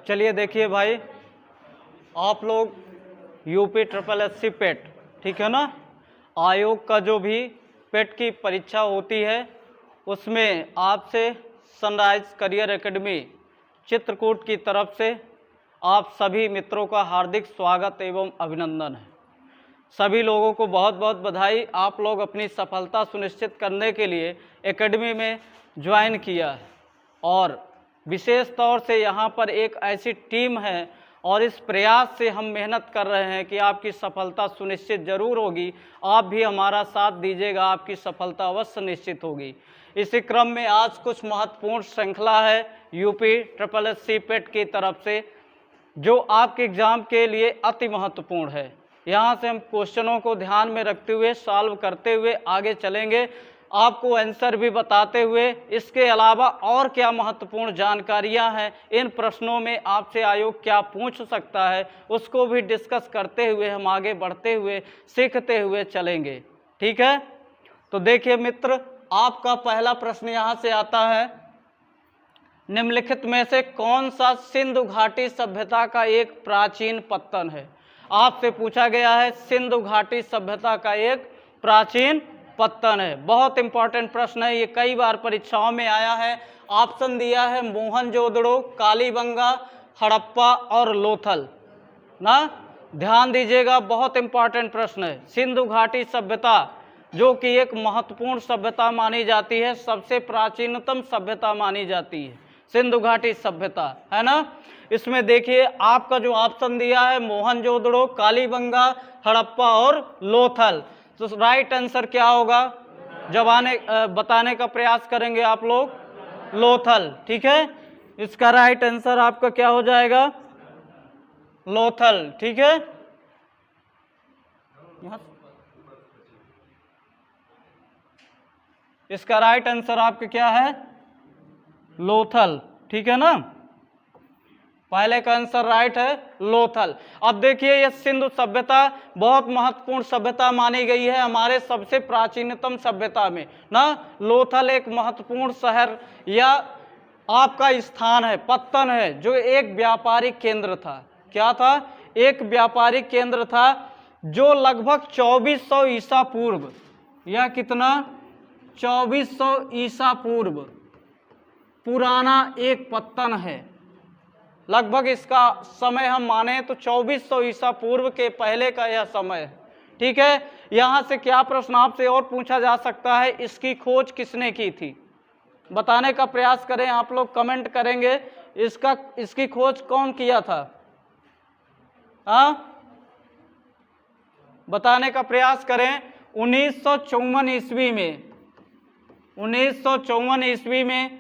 चलिए देखिए भाई, आप लोग यूपी ट्रिपल एससी पेट, ठीक है ना, आयोग का जो भी पेट की परीक्षा होती है उसमें आपसे सनराइज करियर एकेडमी चित्रकूट की तरफ से आप सभी मित्रों का हार्दिक स्वागत एवं अभिनंदन है। सभी लोगों को बहुत बहुत बधाई। आप लोग अपनी सफलता सुनिश्चित करने के लिए एकेडमी में ज्वाइन किया है और विशेष तौर से यहाँ पर एक ऐसी टीम है और इस प्रयास से हम मेहनत कर रहे हैं कि आपकी सफलता सुनिश्चित जरूर होगी। आप भी हमारा साथ दीजिएगा, आपकी सफलता अवश्य निश्चित होगी। इसी क्रम में आज कुछ महत्वपूर्ण श्रृंखला है यूपी ट्रिपल एससी पेट की तरफ से जो आपके एग्जाम के लिए अति महत्वपूर्ण है। यहाँ से हम क्वेश्चनों को ध्यान में रखते हुए सॉल्व करते हुए आगे चलेंगे, आपको आंसर भी बताते हुए। इसके अलावा और क्या महत्वपूर्ण जानकारियाँ हैं, इन प्रश्नों में आपसे आयोग क्या पूछ सकता है, उसको भी डिस्कस करते हुए हम आगे बढ़ते हुए सीखते हुए चलेंगे। ठीक है, तो देखिए मित्र, आपका पहला प्रश्न यहाँ से आता है, निम्नलिखित में से कौन सा सिंधु घाटी सभ्यता का एक प्राचीन पत्तन है। आपसे पूछा गया है सिंधु घाटी सभ्यता का एक प्राचीन पत्तन है। बहुत इंपॉर्टेंट प्रश्न है, ये कई बार परीक्षाओं में आया है। ऑप्शन दिया है मोहनजोदड़ो, कालीबंगा, हड़प्पा और लोथल ना, ध्यान दीजिएगा, बहुत इंपॉर्टेंट प्रश्न है। सिंधु घाटी सभ्यता जो कि एक महत्वपूर्ण सभ्यता मानी जाती है, सबसे प्राचीनतम सभ्यता मानी जाती है सिंधु घाटी सभ्यता, है ना। इसमें देखिए आपका जो ऑप्शन दिया है मोहनजोदड़ो, कालीबंगा, हड़प्पा और लोथल, तो राइट आंसर क्या होगा जब बताने का प्रयास करेंगे आप लोग, लोथल। ठीक है, इसका राइट आंसर आपका क्या हो जाएगा, लोथल। ठीक है, इसका राइट आंसर आपका क्या है, लोथल। ठीक है ना, पहले का आंसर राइट है, लोथल। अब देखिए यह सिंधु सभ्यता बहुत महत्वपूर्ण सभ्यता मानी गई है हमारे सबसे प्राचीनतम सभ्यता में ना। लोथल एक महत्वपूर्ण शहर या आपका स्थान है, पत्तन है, जो एक व्यापारिक केंद्र था। क्या था, एक व्यापारिक केंद्र था जो लगभग 2400 ईसा पूर्व या कितना 2400 ईसा पूर्व पुराना एक पत्तन है। लगभग इसका समय हम माने तो 2400 ईसा पूर्व के पहले का यह समय है। ठीक है, यहाँ से क्या प्रश्न आपसे और पूछा जा सकता है, इसकी खोज किसने की थी, बताने का प्रयास करें। आप लोग कमेंट करेंगे इसकी खोज कौन किया था, बताने का प्रयास करें। 1954 ईस्वी में, 1954 ईस्वी में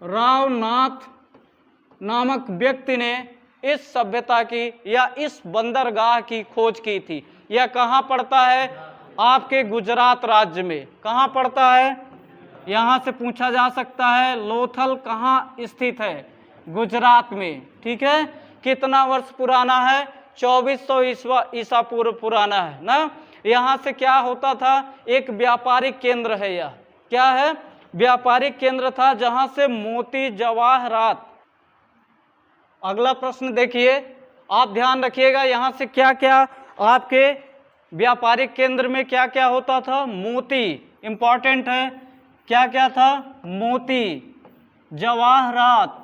रावनाथ नामक व्यक्ति ने इस सभ्यता की या इस बंदरगाह की खोज की थी। यह कहाँ पड़ता है, आपके गुजरात राज्य में। कहाँ पड़ता है, यहाँ से पूछा जा सकता है लोथल कहाँ स्थित है, गुजरात में। ठीक है, कितना वर्ष पुराना है, 2400 ईसा पूर्व पुराना है ना। यहाँ से क्या होता था, एक व्यापारिक केंद्र है, यह क्या है, व्यापारिक केंद्र था जहां से मोती जवाहरात। अगला प्रश्न देखिए, आप ध्यान रखिएगा, यहां से क्या क्या आपके व्यापारिक केंद्र में क्या क्या होता था, मोती इंपॉर्टेंट है, क्या क्या था, मोती, जवाहरात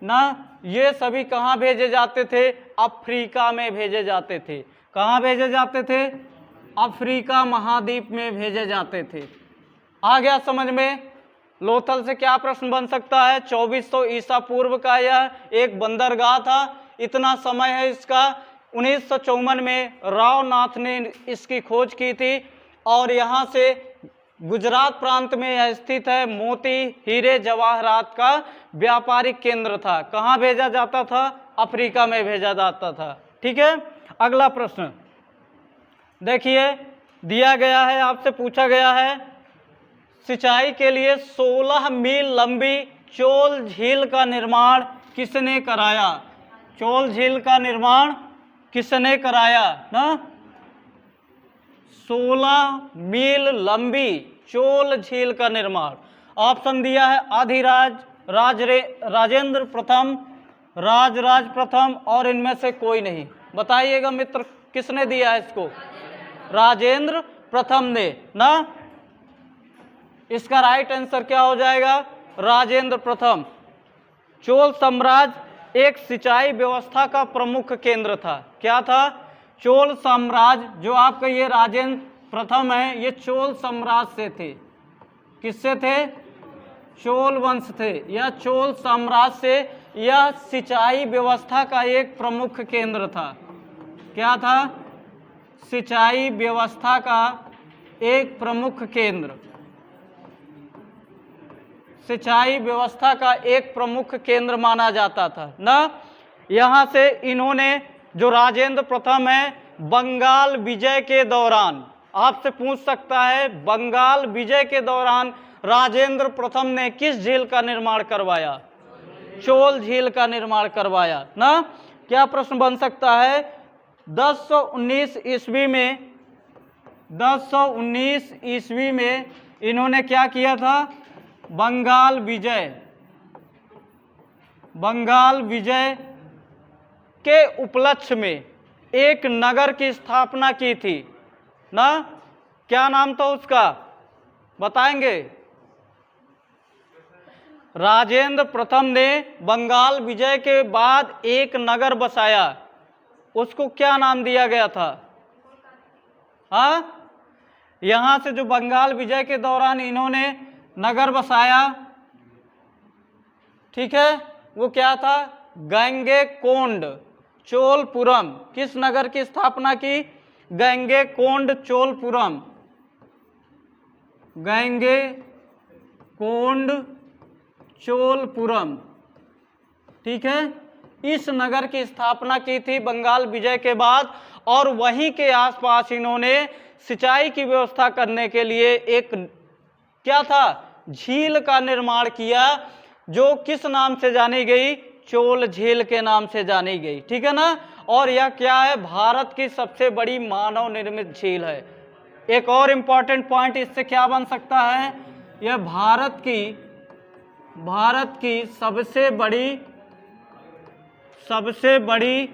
ना, ये सभी कहाँ भेजे जाते थे, अफ्रीका में भेजे जाते थे। कहाँ भेजे जाते थे, अफ्रीका महाद्वीप में भेजे जाते थे। आ गया समझ में। लोथल से क्या प्रश्न बन सकता है, 2400 ईसा पूर्व का यह एक बंदरगाह था, इतना समय है इसका। 1954 में रावनाथ ने इसकी खोज की थी और यहाँ से गुजरात प्रांत में यह स्थित है। मोती, हीरे, जवाहरात का व्यापारिक केंद्र था। कहाँ भेजा जाता था, अफ्रीका में भेजा जाता था। ठीक है, अगला प्रश्न देखिए, दिया गया है, आपसे पूछा गया है, सिंचाई के लिए 16 मील लंबी चोल झील का निर्माण किसने कराया। चोल झील का निर्माण किसने कराया ना, 16 मील लंबी चोल झील का निर्माण। ऑप्शन दिया है अधिराज, राजेंद्र प्रथम, राजराज प्रथम और इनमें से कोई नहीं। बताइएगा मित्र किसने दिया है इसको? राजेंद्र प्रथम ने ना। इसका राइट आंसर क्या हो जाएगा? राजेंद्र प्रथम। चोल साम्राज्य एक सिंचाई व्यवस्था का प्रमुख केंद्र था। क्या था? चोल साम्राज्य, जो आपका ये राजेंद्र प्रथम है, ये चोल साम्राज्य से थे। किससे थे? चोल वंश थे या चोल साम्राज्य से। यह सिंचाई व्यवस्था का एक प्रमुख केंद्र था। क्या था? सिंचाई व्यवस्था का एक प्रमुख केंद्र, सिंचाई व्यवस्था का एक प्रमुख केंद्र माना जाता था ना। यहाँ से इन्होंने, जो राजेंद्र प्रथम है, बंगाल विजय के दौरान, आपसे पूछ सकता है बंगाल विजय के दौरान राजेंद्र प्रथम ने किस झील का निर्माण करवाया? चोल झील का निर्माण करवाया ना। क्या प्रश्न बन सकता है? 1019 ईस्वी में, 1019 ईस्वी में इन्होंने क्या किया था? बंगाल विजय, बंगाल विजय के उपलक्ष्य में एक नगर की स्थापना की थी ना। क्या नाम था उसका? बताएंगे? राजेंद्र प्रथम ने बंगाल विजय के बाद एक नगर बसाया, उसको क्या नाम दिया गया था? हाँ, यहां से जो बंगाल विजय के दौरान इन्होंने नगर बसाया, ठीक है, वो क्या था? गंगैकोंड चोलपुरम। किस नगर की स्थापना की? गंगैकोंड चोलपुरम, गंगैकोंड चोलपुरम, ठीक है। इस नगर की स्थापना की थी बंगाल विजय के बाद, और वहीं के आसपास इन्होंने सिंचाई की व्यवस्था करने के लिए एक क्या था? झील का निर्माण किया, जो किस नाम से जानी गई? चोल झील के नाम से जानी गई, ठीक है ना। और यह क्या है? भारत की सबसे बड़ी मानव निर्मित झील है। एक और इंपॉर्टेंट पॉइंट इससे क्या बन सकता है? यह भारत की सबसे बड़ी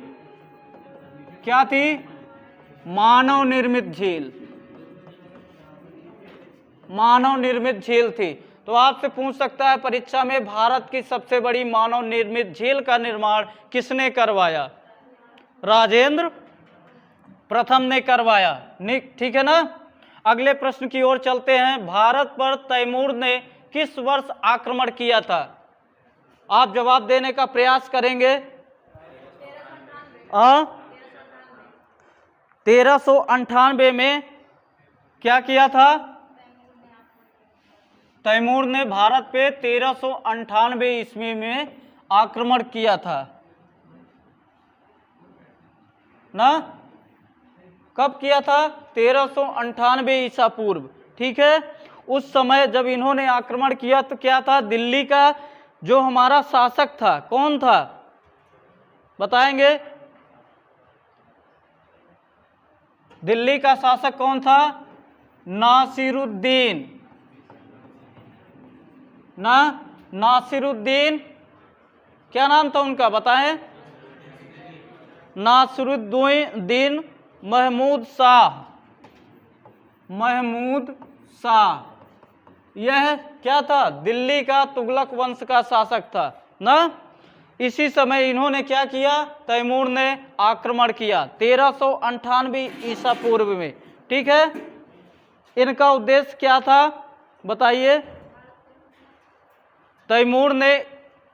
क्या थी? मानव निर्मित झील, मानव निर्मित झील थी। तो आपसे पूछ सकता है परीक्षा में, भारत की सबसे बड़ी मानव निर्मित झील का निर्माण किसने करवाया? राजेंद्र प्रथम ने करवाया, ठीक है ना। अगले प्रश्न की ओर चलते हैं। भारत पर तैमूर ने किस वर्ष आक्रमण किया था? आप जवाब देने का प्रयास करेंगे। 1398 में क्या किया था? तैमूर ने भारत पे 1398 ईस्वी में आक्रमण किया था ना। कब किया था? 1398 ईसा पूर्व, ठीक है। उस समय जब इन्होंने आक्रमण किया तो क्या था? दिल्ली का जो हमारा शासक था, कौन था? बताएंगे? दिल्ली का शासक कौन था? नासिरुद्दीन ना। नासिरुद्दीन, क्या नाम था उनका? बताएं। नासिरुद्दीन महमूद शाह, महमूद शाह। यह क्या था? दिल्ली का तुगलक वंश का शासक था ना। इसी समय इन्होंने क्या किया? तैमूर ने आक्रमण किया 1398 ईसा पूर्व में, ठीक है। इनका उद्देश्य क्या था? बताइए। तैमूर ने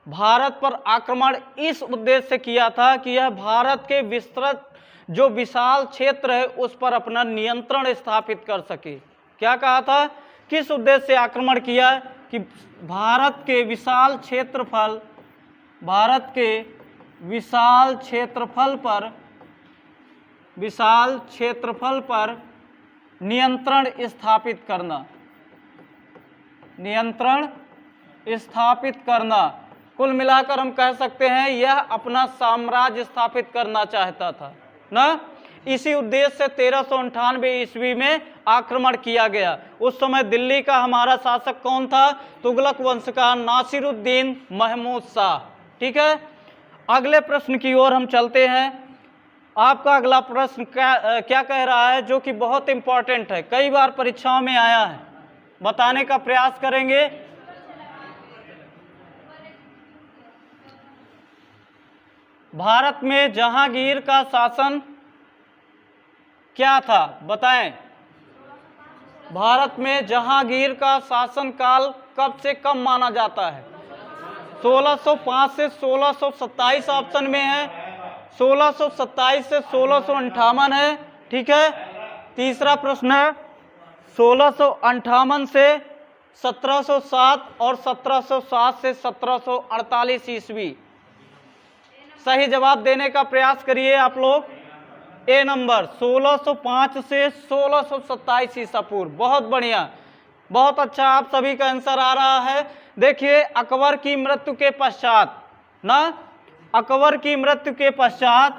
भारत पर आक्रमण इस उद्देश्य से किया था कि यह भारत के विस्तृत जो विशाल क्षेत्र है उस पर अपना नियंत्रण स्थापित कर सके। क्या कहा था? किस उद्देश्य से आक्रमण किया? कि भारत के विशाल क्षेत्रफल पर नियंत्रण स्थापित करना, नियंत्रण स्थापित करना। कुल मिलाकर हम कह सकते हैं यह अपना साम्राज्य स्थापित करना चाहता था ना। इसी उद्देश्य से 1398 ईस्वी में आक्रमण किया गया। उस समय दिल्ली का हमारा शासक कौन था? तुगलक वंश का नासिरुद्दीन महमूद शाह। ठीक है, अगले प्रश्न की ओर हम चलते हैं। आपका अगला प्रश्न क्या कह रहा है, जो कि बहुत इंपॉर्टेंट है, कई बार परीक्षाओं में आया है, बताने का प्रयास करेंगे। भारत में जहांगीर का शासन क्या था, बताएं। भारत में जहांगीर का शासन काल कब से कब माना जाता है? 1605 से 1627 ऑप्शन में है, 1627 से 1658 है। ठीक है, तीसरा प्रश्न है 1658 से 1707 और 1707 से 1748 ईस्वी। सही जवाब देने का प्रयास करिए आप लोग। ए नंबर 1605 से 1627 ईसा पूर्व। बहुत बढ़िया, बहुत अच्छा, आप सभी का आंसर आ रहा है। देखिए, अकबर की मृत्यु के पश्चात ना, अकबर की मृत्यु के पश्चात,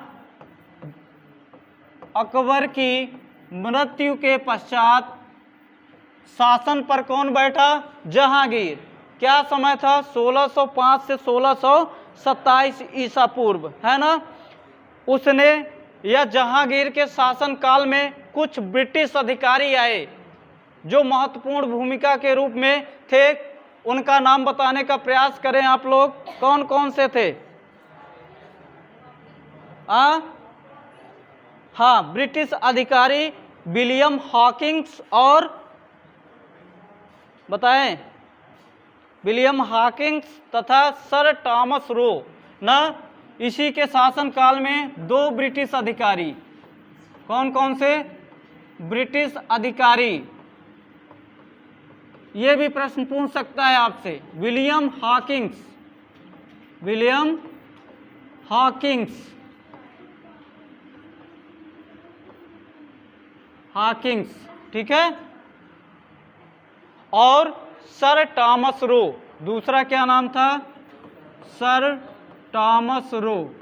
अकबर की मृत्यु के पश्चात शासन पर कौन बैठा? जहांगीर। क्या समय था? 1605 से 1627 ईसा पूर्व, है ना। उसने या जहांगीर के शासन काल में कुछ ब्रिटिश अधिकारी आए जो महत्वपूर्ण भूमिका के रूप में थे। उनका नाम बताने का प्रयास करें आप लोग, कौन कौन से थे? हाँ, ब्रिटिश अधिकारी विलियम हॉकिंस और, बताएं, विलियम हॉकिंस तथा सर टॉमस रो ना। इसी के शासन काल में दो ब्रिटिश अधिकारी, कौन कौन से ब्रिटिश अधिकारी, ये भी प्रश्न पूछ सकता है आपसे। William Hawkins, William Hawkins, Hawkins, ठीक है, और सर टॉमस रो। दूसरा क्या नाम था? Sir Thomas Roe.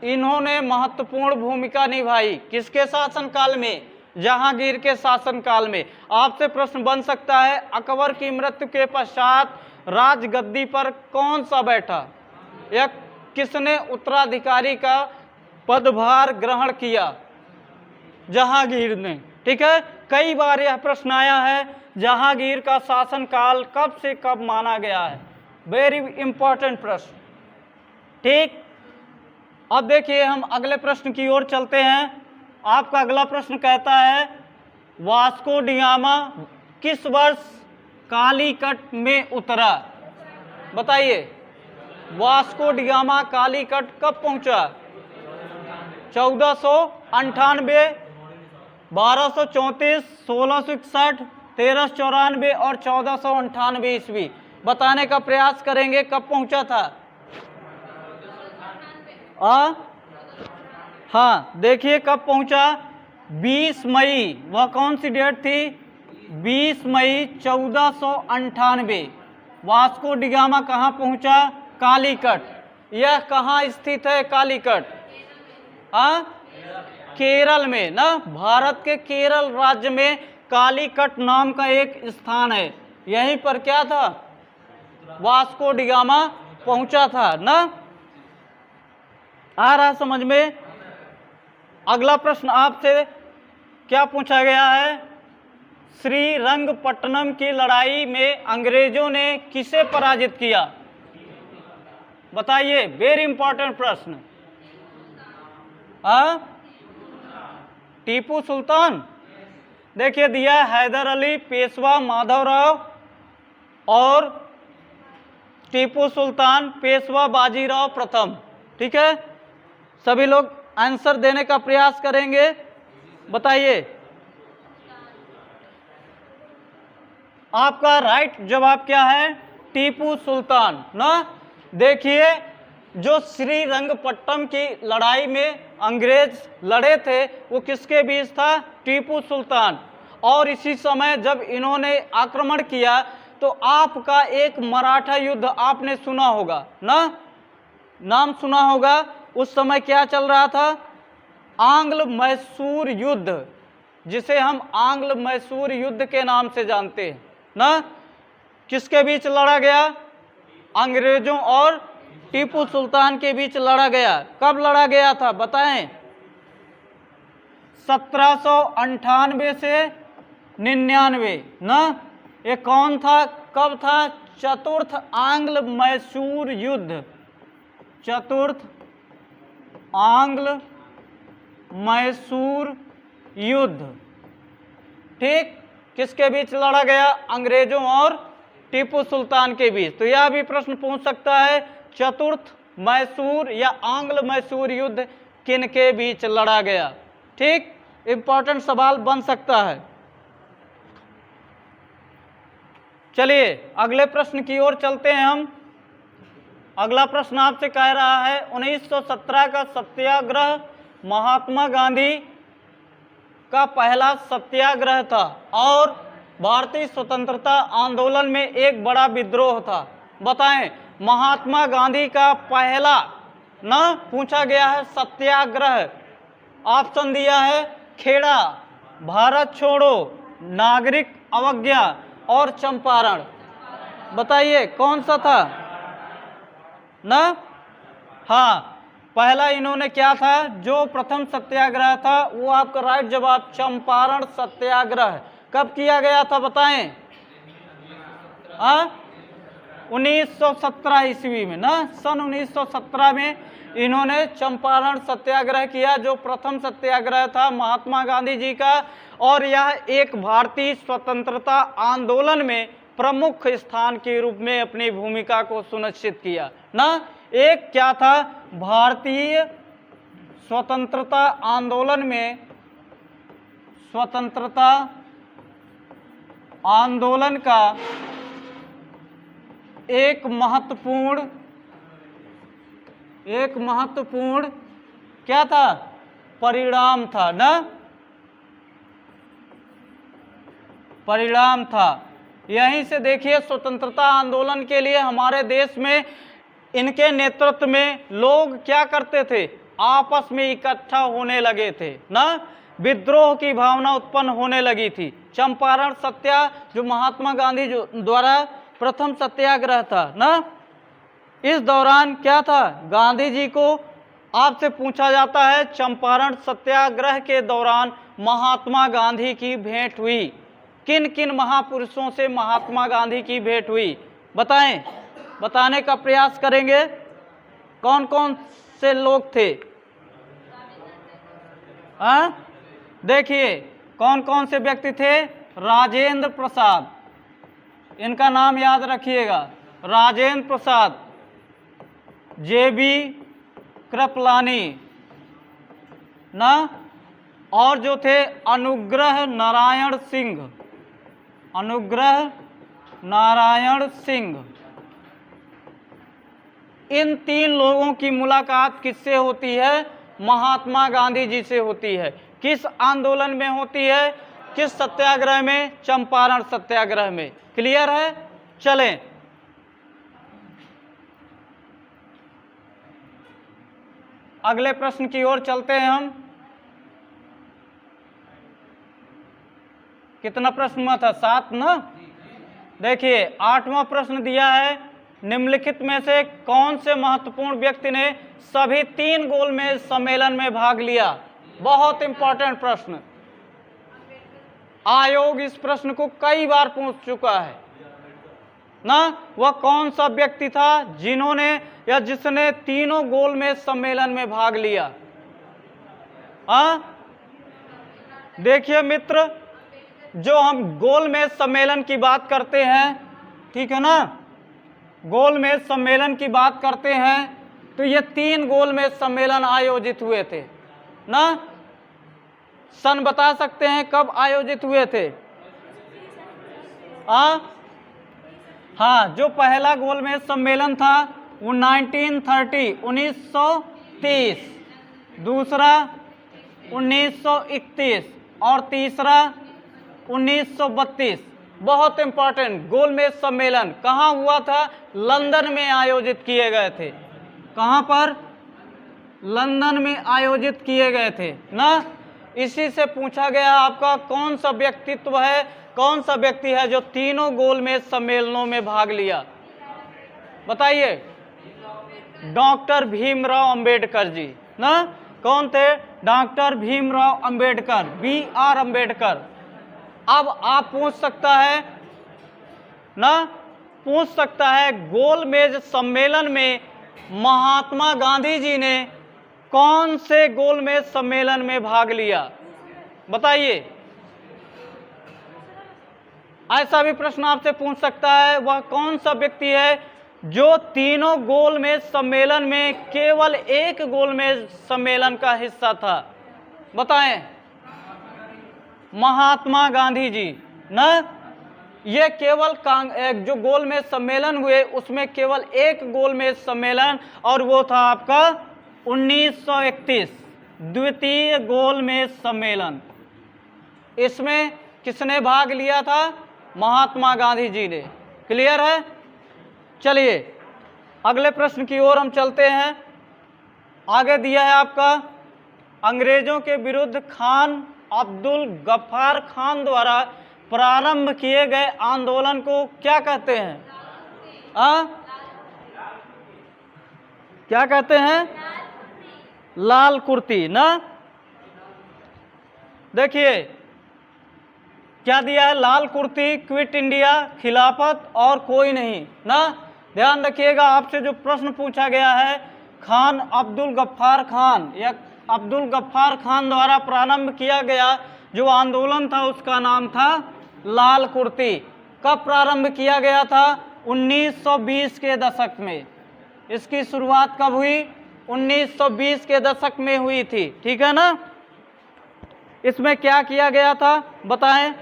इन्होंने महत्वपूर्ण भूमिका निभाई किसके शासनकाल में? जहांगीर के शासनकाल में। आपसे प्रश्न बन सकता है, अकबर की मृत्यु के पश्चात राजगद्दी पर कौन सा बैठा या किसने उत्तराधिकारी का पदभार ग्रहण किया? जहांगीर ने। ठीक है, कई बार यह प्रश्न आया है, जहांगीर का शासनकाल कब से कब माना गया है। वेरी इंपॉर्टेंट प्रश्न। ठीक, अब देखिए हम अगले प्रश्न की ओर चलते हैं। आपका अगला प्रश्न कहता है, वास्को डी गामा किस वर्ष कालीकट में उतरा? बताइए, वास्को डी गामा कालीकट कब पहुंचा? 1498, 1234, 1661, 1394 और 1498 ईस्वी। बताने का प्रयास करेंगे कब पहुंचा था। हाँ, देखिए कब पहुंचा। 20 मई, वह कौन सी डेट थी? 20 मई 1498 वास्को डी गामा कहाँ पहुंचा? कालीकट। यह कहाँ स्थित है कालीकट? केरल में ना, भारत के केरल राज्य में कालीकट नाम का एक स्थान है। यहीं पर क्या था? वास्को डी गामा पहुंचा था ना। आ रहा समझ में? अगला प्रश्न आपसे क्या पूछा गया है? श्रीरंगपट्टनम की लड़ाई में अंग्रेजों ने किसे पराजित किया? बताइए, वेरी इंपॉर्टेंट प्रश्न। टीपू सुल्तान। देखिए दिया, हैदर अली, पेशवा माधवराव और टीपू सुल्तान, पेशवा बाजीराव प्रथम। ठीक है, सभी लोग आंसर देने का प्रयास करेंगे। बताइए, आपका राइट जवाब क्या है? टीपू सुल्तान ना। देखिए, जो श्रीरंगपट्टनम की लड़ाई में अंग्रेज लड़े थे वो किसके बीच था? टीपू सुल्तान। और इसी समय जब इन्होंने आक्रमण किया तो आपका एक मराठा युद्ध आपने सुना होगा ना, नाम सुना होगा। उस समय क्या चल रहा था? आंग्ल मैसूर युद्ध, जिसे हम आंग्ल मैसूर युद्ध के नाम से जानते हैं ना, किसके बीच लड़ा गया? अंग्रेजों और टीपू सुल्तान के बीच लड़ा गया। कब लड़ा गया था बताएं? 1798 से 99 ना। ये कौन था, कब था? चतुर्थ आंग्ल मैसूर युद्ध, चतुर्थ आंग्ल मैसूर युद्ध। ठीक, किसके बीच लड़ा गया? अंग्रेजों और टीपू सुल्तान के बीच। तो यह भी प्रश्न पूछ सकता है, चतुर्थ मैसूर या आंग्ल मैसूर युद्ध किन के बीच लड़ा गया? ठीक, इंपॉर्टेंट सवाल बन सकता है। चलिए अगले प्रश्न की ओर चलते हैं हम। अगला प्रश्न आपसे कह रहा है 1917 का सत्याग्रह महात्मा गांधी का पहला सत्याग्रह था और भारतीय स्वतंत्रता आंदोलन में एक बड़ा विद्रोह था। बताएं, महात्मा गांधी का पहला ना पूछा गया है सत्याग्रह। ऑप्शन दिया है खेड़ा, भारत छोड़ो, नागरिक अवज्ञा और चंपारण। बताइए कौन सा था ना? हाँ, पहला इन्होंने क्या था, जो प्रथम सत्याग्रह था वो आपका राइट जवाब चंपारण सत्याग्रह। कब किया गया था बताएं? 1917 ईस्वी में ना, सन 1917 में इन्होंने चंपारण सत्याग्रह किया, जो प्रथम सत्याग्रह था महात्मा गांधी जी का, और यह एक भारतीय स्वतंत्रता आंदोलन में प्रमुख स्थान के रूप में अपनी भूमिका को सुनिश्चित किया ना। एक क्या था, भारतीय स्वतंत्रता आंदोलन में, स्वतंत्रता आंदोलन का एक महत्वपूर्ण क्या था, परिणाम था ना, परिणाम था। यहीं से देखिए स्वतंत्रता आंदोलन के लिए हमारे देश में इनके नेतृत्व में लोग क्या करते थे, आपस में इकट्ठा होने लगे थे ना, विद्रोह की भावना उत्पन्न होने लगी थी। चंपारण सत्या जो महात्मा गांधी द्वारा प्रथम सत्याग्रह था ना, इस दौरान क्या था, गांधी जी को आपसे पूछा जाता है चंपारण सत्याग्रह के दौरान महात्मा गांधी की भेंट हुई। किन किन महापुरुषों से महात्मा गांधी की भेंट हुई? बताएं, बताने का प्रयास करेंगे। कौन कौन से लोग थे? देखिए कौन कौन से व्यक्ति थे। राजेंद्र प्रसाद, इनका नाम याद रखिएगा, राजेंद्र प्रसाद, जेबी कृपलानी ना, और जो थे अनुग्रह नारायण सिंह, अनुग्रह नारायण सिंह। इन तीन लोगों की मुलाकात किससे होती है? महात्मा गांधी जी से होती है। किस आंदोलन में होती है? किस सत्याग्रह में? चंपारण सत्याग्रह में। क्लियर है? चलें अगले प्रश्न की ओर चलते हैं हम। कितना प्रश्न हुआ था? 7 ना। देखिए 8वां प्रश्न दिया है, निम्नलिखित में से कौन से महत्वपूर्ण व्यक्ति ने सभी 3 गोलमेज सम्मेलन में भाग लिया? बहुत इंपॉर्टेंट प्रश्न, आयोग इस प्रश्न को कई बार पूछ चुका है ना। वह कौन सा व्यक्ति था जिन्होंने या जिसने तीनों गोलमेज सम्मेलन में भाग लिया? देखिए मित्र, जो हम गोलमेज सम्मेलन की बात करते हैं, ठीक है ना, गोलमेज सम्मेलन की बात करते हैं, तो ये 3 गोलमेज सम्मेलन आयोजित हुए थे ना। सन बता सकते हैं कब आयोजित हुए थे? हाँ, जो पहला गोलमेज सम्मेलन था वो 1930 दूसरा 1931 और तीसरा 1932। बहुत इंपॉर्टेंट गोलमेज सम्मेलन कहाँ हुआ था? लंदन में आयोजित किए गए थे। कहाँ पर? लंदन में आयोजित किए गए थे ना। इसी से पूछा गया आपका कौन सा व्यक्तित्व है, कौन सा व्यक्ति है जो तीनों गोलमेज सम्मेलनों में भाग लिया, बताइए। डॉक्टर भीमराव अंबेडकर जी ना। कौन थे? Doctor Bhimrao Ambedkar, BR Ambedkar. अब आप पूछ सकता है ना, पूछ सकता है गोलमेज सम्मेलन में महात्मा गांधी जी ने कौन से गोलमेज सम्मेलन में भाग लिया, बताइए। ऐसा भी प्रश्न आपसे पूछ सकता है, वह कौन सा व्यक्ति है जो तीनों गोलमेज सम्मेलन में केवल एक गोलमेज सम्मेलन का हिस्सा था, बताएं। महात्मा गांधी जी ना। ये केवल जो गोलमेज सम्मेलन हुए उसमें केवल एक गोलमेज सम्मेलन, और वो था आपका 1931 द्वितीय गोलमेज सम्मेलन। इसमें किसने भाग लिया था? महात्मा गांधी जी ने। क्लियर है? चलिए अगले प्रश्न की ओर हम चलते हैं। आगे दिया है आपका, अंग्रेजों के विरुद्ध खान अब्दुल गफ्फार खान द्वारा प्रारंभ किए गए आंदोलन को क्या कहते हैं? क्या कहते हैं? लाल कुर्ती ना। देखिए क्या दिया है, लाल कुर्ती, क्विट इंडिया, खिलाफत और कोई नहीं ना। ध्यान रखिएगा, आपसे जो प्रश्न पूछा गया है खान अब्दुल गफ्फार खान या अब्दुल गफ्फार खान द्वारा प्रारंभ किया गया जो आंदोलन था उसका नाम था लाल कुर्ती। कब प्रारंभ किया गया था? 1920 के दशक में। इसकी शुरुआत कब हुई? 1920 के दशक में हुई थी, ठीक है ना। इसमें क्या किया गया था बताएं।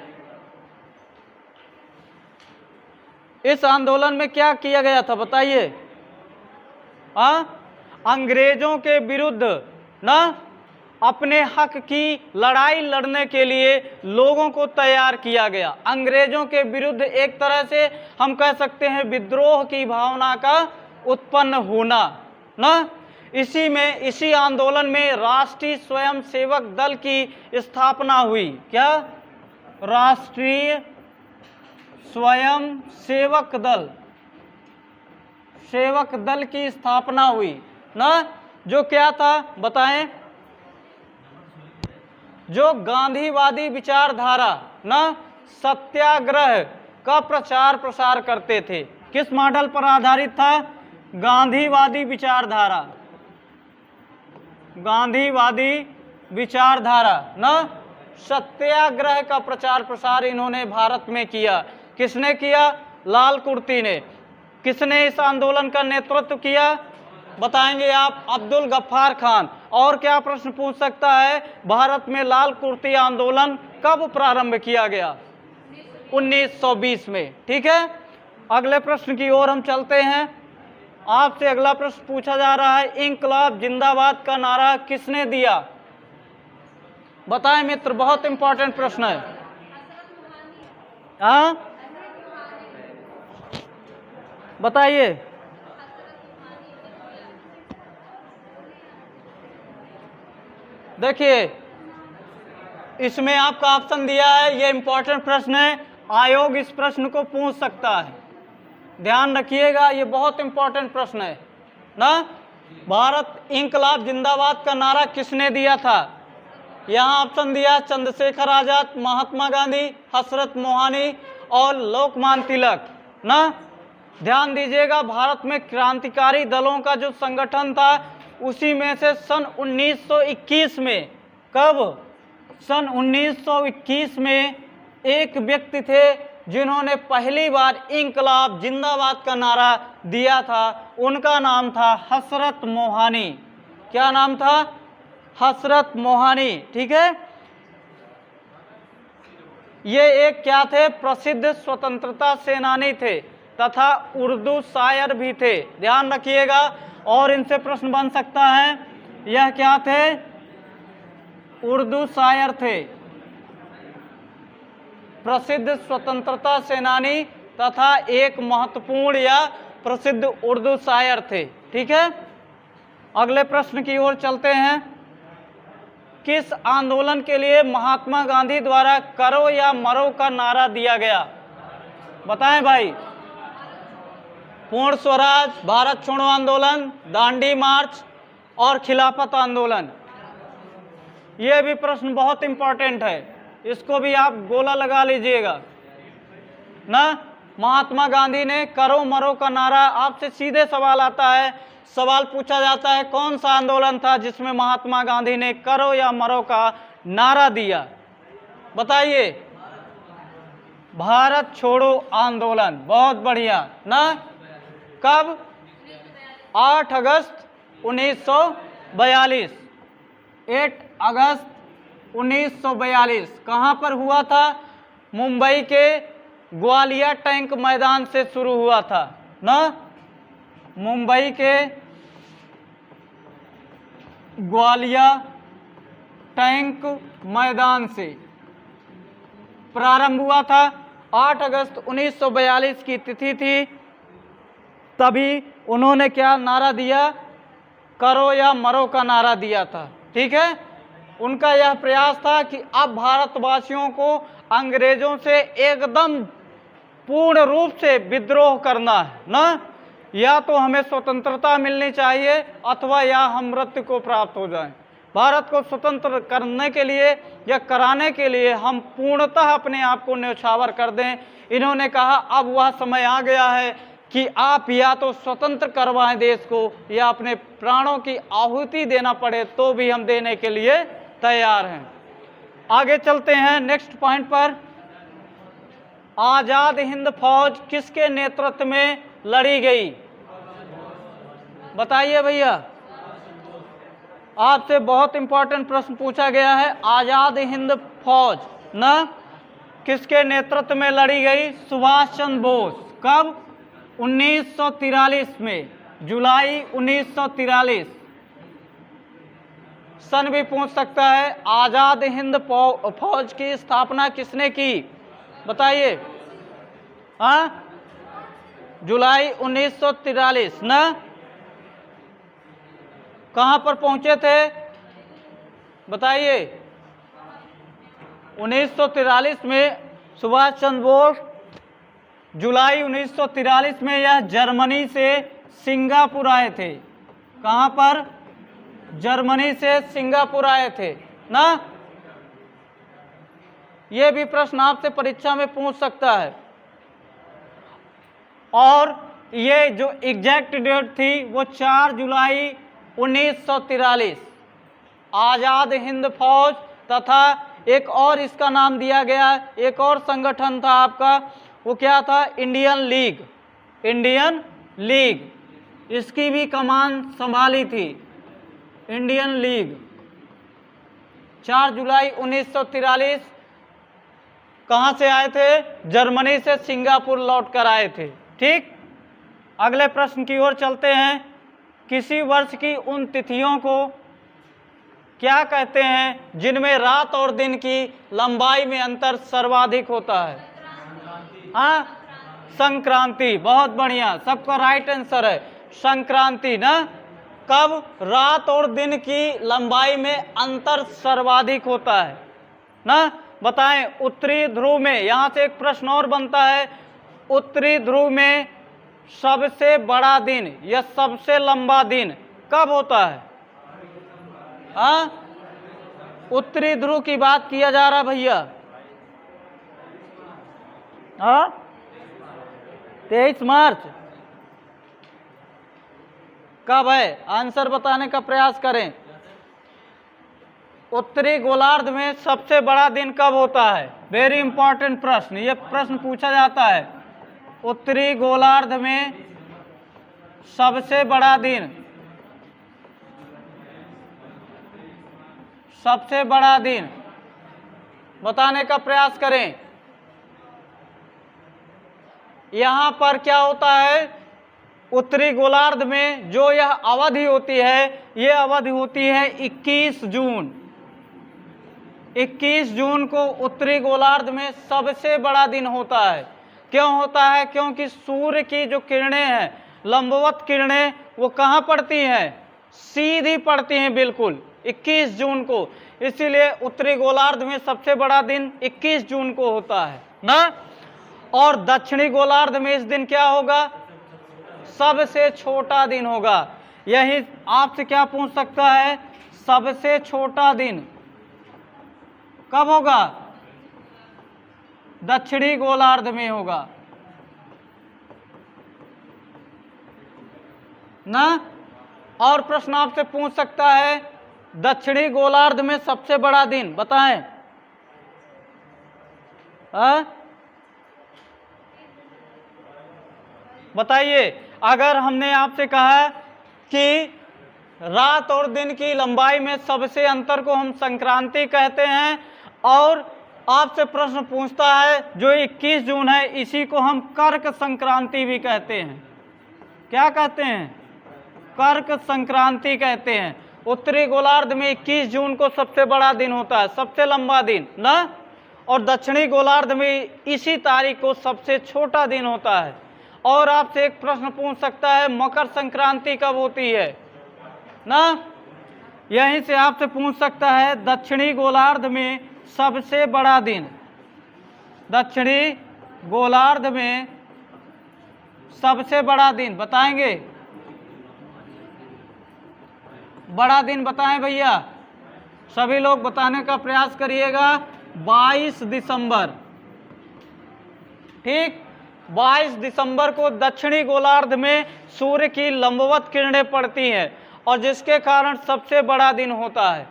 इस आंदोलन में क्या किया गया था बताइए। अंग्रेजों के विरुद्ध ना अपने हक की लड़ाई लड़ने के लिए लोगों को तैयार किया गया। अंग्रेजों के विरुद्ध एक तरह से हम कह सकते हैं विद्रोह की भावना का उत्पन्न होना ना। इसी आंदोलन में राष्ट्रीय स्वयंसेवक दल की स्थापना हुई। क्या? राष्ट्रीय स्वयंसेवक दल की स्थापना हुई ना। जो क्या था बताएं। जो गांधीवादी विचारधारा ना सत्याग्रह का प्रचार प्रसार करते थे। किस मॉडल पर आधारित था? गांधीवादी विचारधारा। गांधीवादी विचारधारा ना सत्याग्रह का प्रचार प्रसार इन्होंने भारत में किया। किसने किया? लाल कुर्ती ने। किसने इस आंदोलन का नेतृत्व किया बताएंगे आप? अब्दुल गफ्फार खान। और क्या प्रश्न पूछ सकता है, भारत में लाल कुर्ती आंदोलन कब प्रारंभ किया गया? 1920 में, ठीक है। अगले प्रश्न की ओर हम चलते हैं। आपसे अगला प्रश्न पूछा जा रहा है, इंकलाब जिंदाबाद का नारा किसने दिया? बताएं मित्र, बहुत इंपॉर्टेंट प्रश्न है। हाँ बताइए। देखिए इसमें आपका ऑप्शन दिया है, ये इंपॉर्टेंट प्रश्न है, आयोग इस प्रश्न को पूछ सकता है। ध्यान रखिएगा, ये बहुत इंपॉर्टेंट प्रश्न है ना। भारत इंकलाब जिंदाबाद का नारा किसने दिया था? यहाँ ऑप्शन दिया चंद्रशेखर आजाद, महात्मा गांधी, हजरत मोहानी और लोकमान्य तिलक ना। ध्यान दीजिएगा, भारत में क्रांतिकारी दलों का जो संगठन था उसी में से सन 1921 में, कब? सन 1921 में एक व्यक्ति थे जिन्होंने पहली बार इंकलाब जिंदाबाद का नारा दिया था। उनका नाम था हजरत मोहानी। क्या नाम था? हजरत मोहानी, ठीक है। ये एक क्या थे? प्रसिद्ध स्वतंत्रता सेनानी थे तथा उर्दू शायर भी थे। ध्यान रखिएगा, और इनसे प्रश्न बन सकता है, यह क्या थे? उर्दू शायर थे, प्रसिद्ध स्वतंत्रता सेनानी तथा एक महत्वपूर्ण या प्रसिद्ध उर्दू शायर थे, ठीक है। अगले प्रश्न की ओर चलते हैं। किस आंदोलन के लिए महात्मा गांधी द्वारा करो या मरो का नारा दिया गया? बताएं भाई। पूर्ण स्वराज, भारत छोड़ो आंदोलन, दांडी मार्च और खिलाफत आंदोलन। यह भी प्रश्न बहुत इंपॉर्टेंट है, इसको भी आप गोला लगा लीजिएगा ना। महात्मा गांधी ने करो मरो का नारा, आपसे सीधे सवाल आता है, सवाल पूछा जाता है कौन सा आंदोलन था जिसमें महात्मा गांधी ने करो या मरो का नारा दिया? बताइए। भारत छोड़ो आंदोलन। बहुत बढ़िया ना। कब? 8 अगस्त 1942। 8 अगस्त 1942 कहाँ पर हुआ था? मुंबई के ग्वालियर टैंक मैदान से शुरू हुआ था ना। मुंबई के ग्वालियर टैंक मैदान से प्रारंभ हुआ था। 8 अगस्त 1942 की तिथि थी, तभी उन्होंने क्या नारा दिया? करो या मरो का नारा दिया था। ठीक है। उनका यह प्रयास था कि अब भारतवासियों को अंग्रेजों से एकदम पूर्ण रूप से विद्रोह करना है ना। या तो हमें स्वतंत्रता मिलनी चाहिए अथवा या हम मृत्यु को प्राप्त हो जाएं। भारत को स्वतंत्र करने के लिए या कराने के लिए हम पूर्णतः अपने आप को न्यौछावर कर दें। इन्होंने कहा अब वह समय आ गया है कि आप या तो स्वतंत्र करवाएं देश को या अपने प्राणों की आहुति देना पड़े तो भी हम देने के लिए तैयार हैं। आगे चलते हैं नेक्स्ट पॉइंट पर। आजाद हिंद फौज किसके नेतृत्व में लड़ी गई? बताइए भैया। आपसे बहुत इंपॉर्टेंट प्रश्न पूछा गया है। आजाद हिंद फौज ना किसके नेतृत्व में लड़ी गई? सुभाष चंद्र बोस। कब? 1943 में, जुलाई 1943। सन भी पूछ सकता है। आजाद हिंद फौज की स्थापना किसने की? बताइए। हाँ, जुलाई 1943 ना। कहां पर पहुंचे थे? बताइए। 1943 में सुभाष चंद्र बोस, जुलाई 1943 में यह जर्मनी से सिंगापुर आए थे। कहां पर? जर्मनी से सिंगापुर आए थे ना। यह भी प्रश्न आपसे परीक्षा में पूछ सकता है। और ये जो एग्जैक्ट डेट थी वो 4 जुलाई 1943। आजाद हिंद फौज तथा एक और इसका नाम दिया गया, एक और संगठन था आपका, वो क्या था? Indian league. इंडियन लीग, इसकी भी कमान संभाली थी। इंडियन लीग 4 जुलाई 1943 कहां से आए थे? जर्मनी से सिंगापुर लौट कर आए थे। ठीक। अगले प्रश्न की ओर चलते हैं। किसी वर्ष की उन तिथियों को क्या कहते हैं जिनमें रात और दिन की लंबाई में अंतर सर्वाधिक होता है? हाँ, संक्रांति। बहुत बढ़िया, सबका राइट आंसर है संक्रांति ना। कब? रात और दिन की लंबाई में अंतर सर्वाधिक होता है ना। बताएं। उत्तरी ध्रुव में, यहां से एक प्रश्न और बनता है, उत्तरी ध्रुव में सबसे बड़ा दिन या सबसे लंबा दिन कब होता है? हाँ, उत्तरी ध्रुव की बात किया जा रहा भैया। हाँ, 23 मार्च। कब है? आंसर बताने का प्रयास करें। उत्तरी गोलार्ध में सबसे बड़ा दिन कब होता है? वेरी इंपॉर्टेंट प्रश्न, ये प्रश्न पूछा जाता है। उत्तरी गोलार्ध में सबसे बड़ा दिन, सबसे बड़ा दिन बताने का प्रयास करें। यहां पर क्या होता है? उत्तरी गोलार्ध में जो यह अवधि होती है, यह अवधि होती है 21 जून। 21 जून को उत्तरी गोलार्ध में सबसे बड़ा दिन होता है। क्यों होता है? क्योंकि सूर्य की जो किरणें हैं, लंबवत किरणें, वो कहाँ पड़ती हैं? सीधी पड़ती हैं बिल्कुल 21 जून को, इसीलिए उत्तरी गोलार्ध में सबसे बड़ा दिन 21 जून को होता है ना। और दक्षिणी गोलार्ध में इस दिन क्या होगा? सबसे छोटा दिन होगा। यही आपसे क्या पूछ सकता है? सबसे छोटा दिन कब होगा? दक्षिणी गोलार्ध में होगा ना। और प्रश्न आपसे पूछ सकता है दक्षिणी गोलार्ध में सबसे बड़ा दिन बताएं। बताइए, अगर हमने आपसे कहा कि रात और दिन की लंबाई में सबसे अंतर को हम संक्रांति कहते हैं, और आपसे प्रश्न पूछता है जो 21 जून है इसी को हम कर्क संक्रांति भी कहते हैं। क्या कहते हैं? कर्क संक्रांति कहते हैं। उत्तरी गोलार्ध में 21 जून को सबसे बड़ा दिन होता है, सबसे लंबा दिन ना, और दक्षिणी गोलार्ध में इसी तारीख को सबसे छोटा दिन होता है। और आपसे एक प्रश्न पूछ सकता है मकर संक्रांति कब होती है ना। यहीं से आपसे पूछ सकता है दक्षिणी गोलार्ध में सबसे बड़ा दिन, दक्षिणी गोलार्ध में सबसे बड़ा दिन बताएंगे। बड़ा दिन बताएं भैया, सभी लोग बताने का प्रयास करिएगा। 22 दिसंबर, ठीक, 22 दिसंबर को दक्षिणी गोलार्ध में सूर्य की लंबवत किरणें पड़ती हैं और जिसके कारण सबसे बड़ा दिन होता है।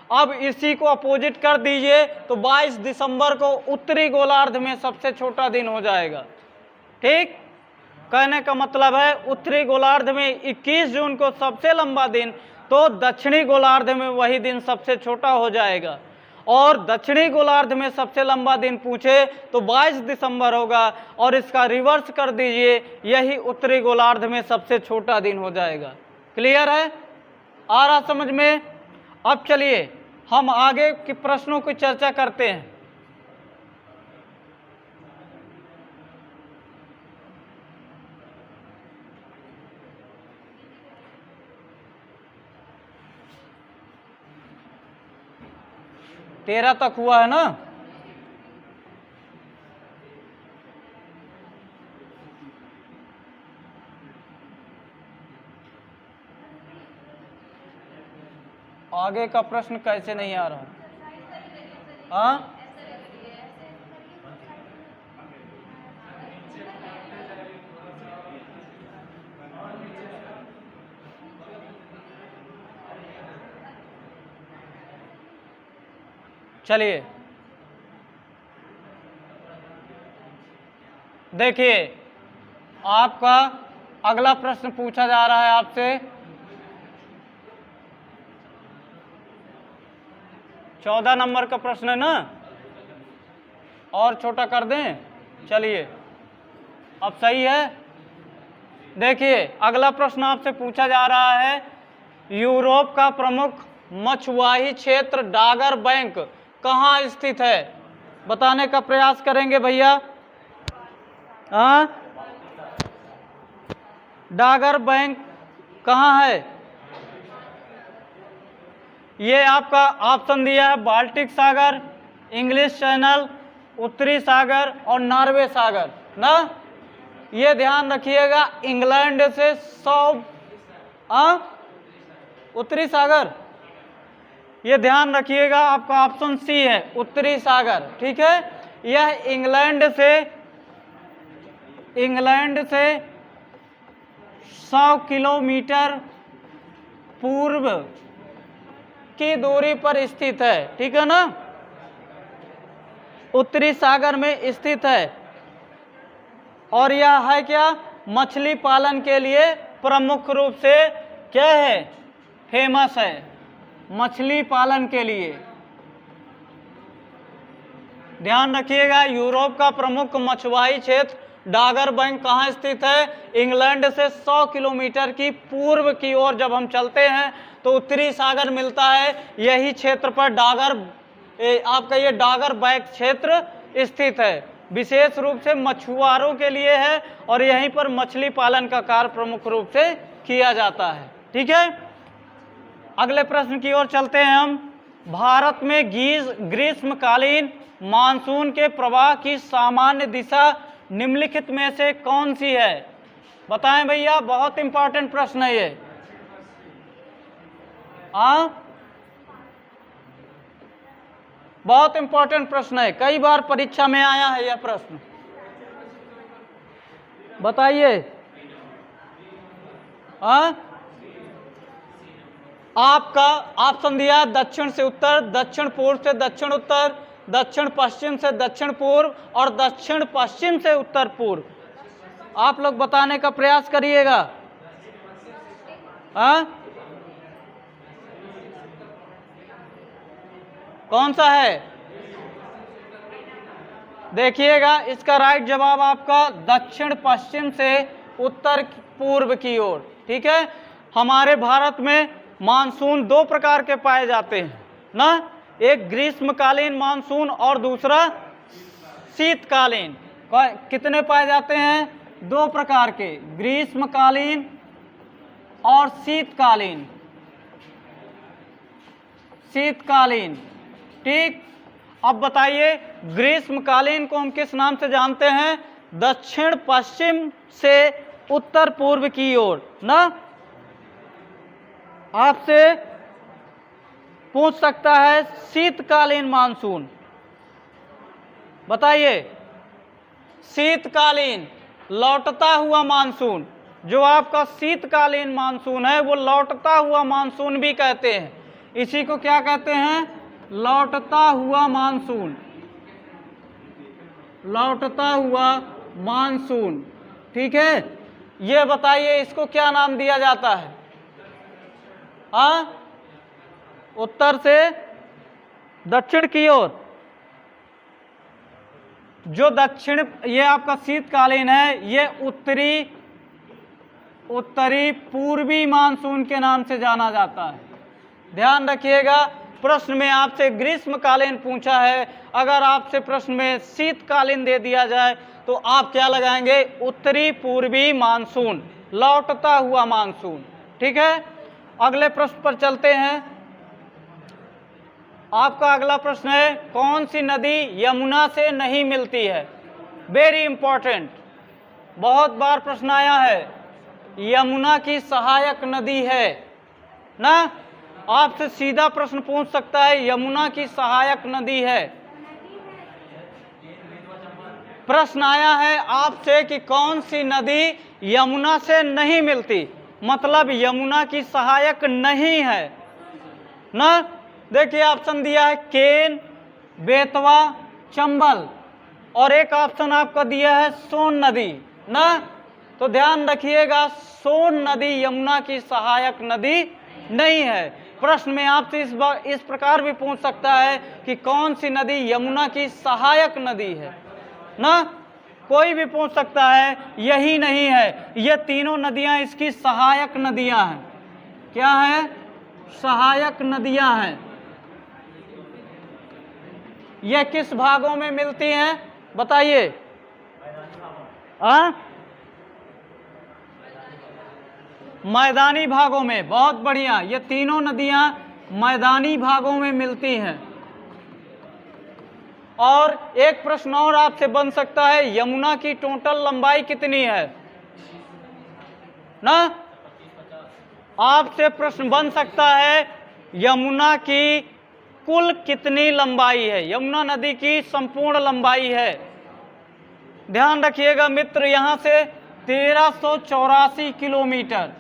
अब इसी को अपोजिट कर दीजिए तो 22 दिसंबर को उत्तरी गोलार्ध में सबसे छोटा दिन हो जाएगा। ठीक, कहने का मतलब है उत्तरी गोलार्ध में 21 जून को सबसे लंबा दिन, तो दक्षिणी गोलार्ध में वही दिन सबसे छोटा हो जाएगा। और दक्षिणी गोलार्ध में सबसे लंबा दिन पूछे तो 22 दिसंबर होगा, और इसका रिवर्स कर दीजिए, यही उत्तरी गोलार्ध में सबसे छोटा दिन हो जाएगा। क्लियर है? आ रहा समझ में? अब चलिए हम आगे के प्रश्नों की चर्चा करते हैं। तेरह तक हुआ है ना? आगे का प्रश्न कैसे नहीं आ रहा? हाँ, चलिए देखिए, आपका अगला प्रश्न पूछा जा रहा है आपसे। 14 नंबर का प्रश्न है ना, और छोटा कर दें? चलिए, अब सही है। देखिए अगला प्रश्न आपसे पूछा जा रहा है, यूरोप का प्रमुख मछुआही क्षेत्र डागर बैंक कहाँ स्थित है? बताने का प्रयास करेंगे भैया। हाँ, डागर बैंक कहाँ है? ये आपका ऑप्शन दिया है बाल्टिक सागर, इंग्लिश चैनल, उत्तरी सागर और नॉर्वे सागर ना। ये ध्यान रखिएगा, इंग्लैंड से 100 उत्तरी सागर, ये ध्यान रखिएगा, आपका ऑप्शन सी है उत्तरी सागर। ठीक है, यह इंग्लैंड से 100 किलोमीटर पूर्व की दूरी पर स्थित है। ठीक है ना, उत्तरी सागर में स्थित है। और यह है क्या? मछली पालन के लिए प्रमुख रूप से क्या है? फेमस है मछली पालन के लिए। ध्यान रखिएगा, यूरोप का प्रमुख मछुआई क्षेत्र डागर बैंक कहाँ स्थित है? इंग्लैंड से 100 किलोमीटर की पूर्व की ओर जब हम चलते हैं तो उत्तरी सागर मिलता है, यही क्षेत्र पर आपका ये डागर बैंक क्षेत्र स्थित है। विशेष रूप से मछुआरों के लिए है और यहीं पर मछली पालन का कार्य प्रमुख रूप से किया जाता है। ठीक है, अगले प्रश्न की ओर चलते हैं हम। भारत में ग्रीष्मकालीन मानसून के प्रवाह की सामान्य दिशा निम्नलिखित में से कौन सी है? बताएं भैया, बहुत इंपॉर्टेंट प्रश्न है ये। बहुत इंपॉर्टेंट प्रश्न है, कई बार परीक्षा में आया है यह प्रश्न। बताइए। आपका ऑप्शन दिया दक्षिण से उत्तर, दक्षिण पूर्व से दक्षिण उत्तर, दक्षिण पश्चिम से दक्षिण पूर्व और दक्षिण पश्चिम से उत्तर पूर्व। आप लोग बताने का प्रयास करिएगा। कौन सा है? देखिएगा, इसका राइट जवाब आपका दक्षिण पश्चिम से उत्तर पूर्व की ओर। ठीक है। हमारे भारत में मानसून दो प्रकार के पाए जाते हैं ना, एक ग्रीष्मकालीन मानसून और दूसरा शीतकालीन। कितने पाए जाते हैं? दो प्रकार के, ग्रीष्मकालीन और शीतकालीन। शीतकालीन, ठीक। अब बताइए, ग्रीष्मकालीन को हम किस नाम से जानते हैं? दक्षिण पश्चिम से उत्तर पूर्व की ओर ना। आपसे पूछ सकता है शीतकालीन मानसून। बताइए। शीतकालीन, लौटता हुआ मानसून। जो आपका शीतकालीन मानसून है वो लौटता हुआ मानसून भी कहते हैं। इसी को क्या कहते हैं? लौटता हुआ मानसून। लौटता हुआ मानसून, ठीक है। ये बताइए, इसको क्या नाम दिया जाता है? उत्तर से दक्षिण की ओर। जो दक्षिण, ये आपका शीतकालीन है, ये उत्तरी पूर्वी मानसून के नाम से जाना जाता है। ध्यान रखिएगा, प्रश्न में आपसे ग्रीष्मकालीन पूछा है, अगर आपसे प्रश्न में शीतकालीन दे दिया जाए तो आप क्या लगाएंगे? उत्तरी पूर्वी मानसून, लौटता हुआ मानसून। ठीक है। अगले प्रश्न पर चलते हैं। आपका अगला प्रश्न है, कौन सी नदी यमुना से नहीं मिलती है? वेरी इंपॉर्टेंट, बहुत बार प्रश्न आया है। यमुना की सहायक नदी है ना। आपसे सीधा प्रश्न पूछ सकता है, यमुना की सहायक नदी है। प्रश्न आया है आपसे कि कौन सी नदी यमुना से नहीं मिलती, मतलब यमुना की सहायक नहीं है ना। देखिए, ऑप्शन दिया है केन, बेतवा, चंबल, और एक ऑप्शन आपका दिया है सोन नदी ना। तो ध्यान रखिएगा, सोन नदी यमुना की सहायक नदी नहीं है। प्रश्न में आपसे इस प्रकार भी पूछ सकता है कि कौन सी नदी यमुना की सहायक नदी है ना। कोई भी पूछ सकता है, यही नहीं है, ये तीनों नदियां इसकी सहायक नदियां हैं। क्या है? सहायक नदियां हैं। ये किस भागों में मिलती हैं? बताइए। मैदानी भागों में। बहुत बढ़िया, ये तीनों नदियां मैदानी भागों में मिलती हैं। और एक प्रश्न और आपसे बन सकता है, यमुना की टोटल लंबाई कितनी है ना। आपसे प्रश्न बन सकता है, यमुना की कुल कितनी लंबाई है? यमुना नदी की संपूर्ण लंबाई है। ध्यान रखिएगा मित्र, यहां से 1384 किलोमीटर।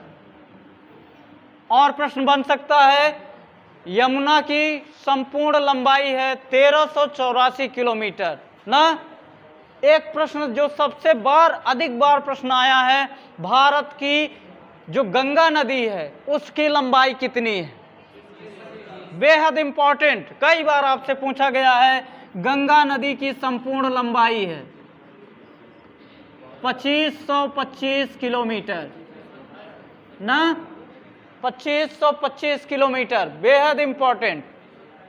और प्रश्न बन सकता है, यमुना की संपूर्ण लंबाई है 1384 किलोमीटर ना। एक प्रश्न जो सबसे अधिक बार प्रश्न आया है, भारत की जो गंगा नदी है उसकी लंबाई कितनी है? बेहद इंपॉर्टेंट, कई बार आपसे पूछा गया है। गंगा नदी की संपूर्ण लंबाई है 2525 किलोमीटर ना। 2525 किलोमीटर, बेहद इंपॉर्टेंट।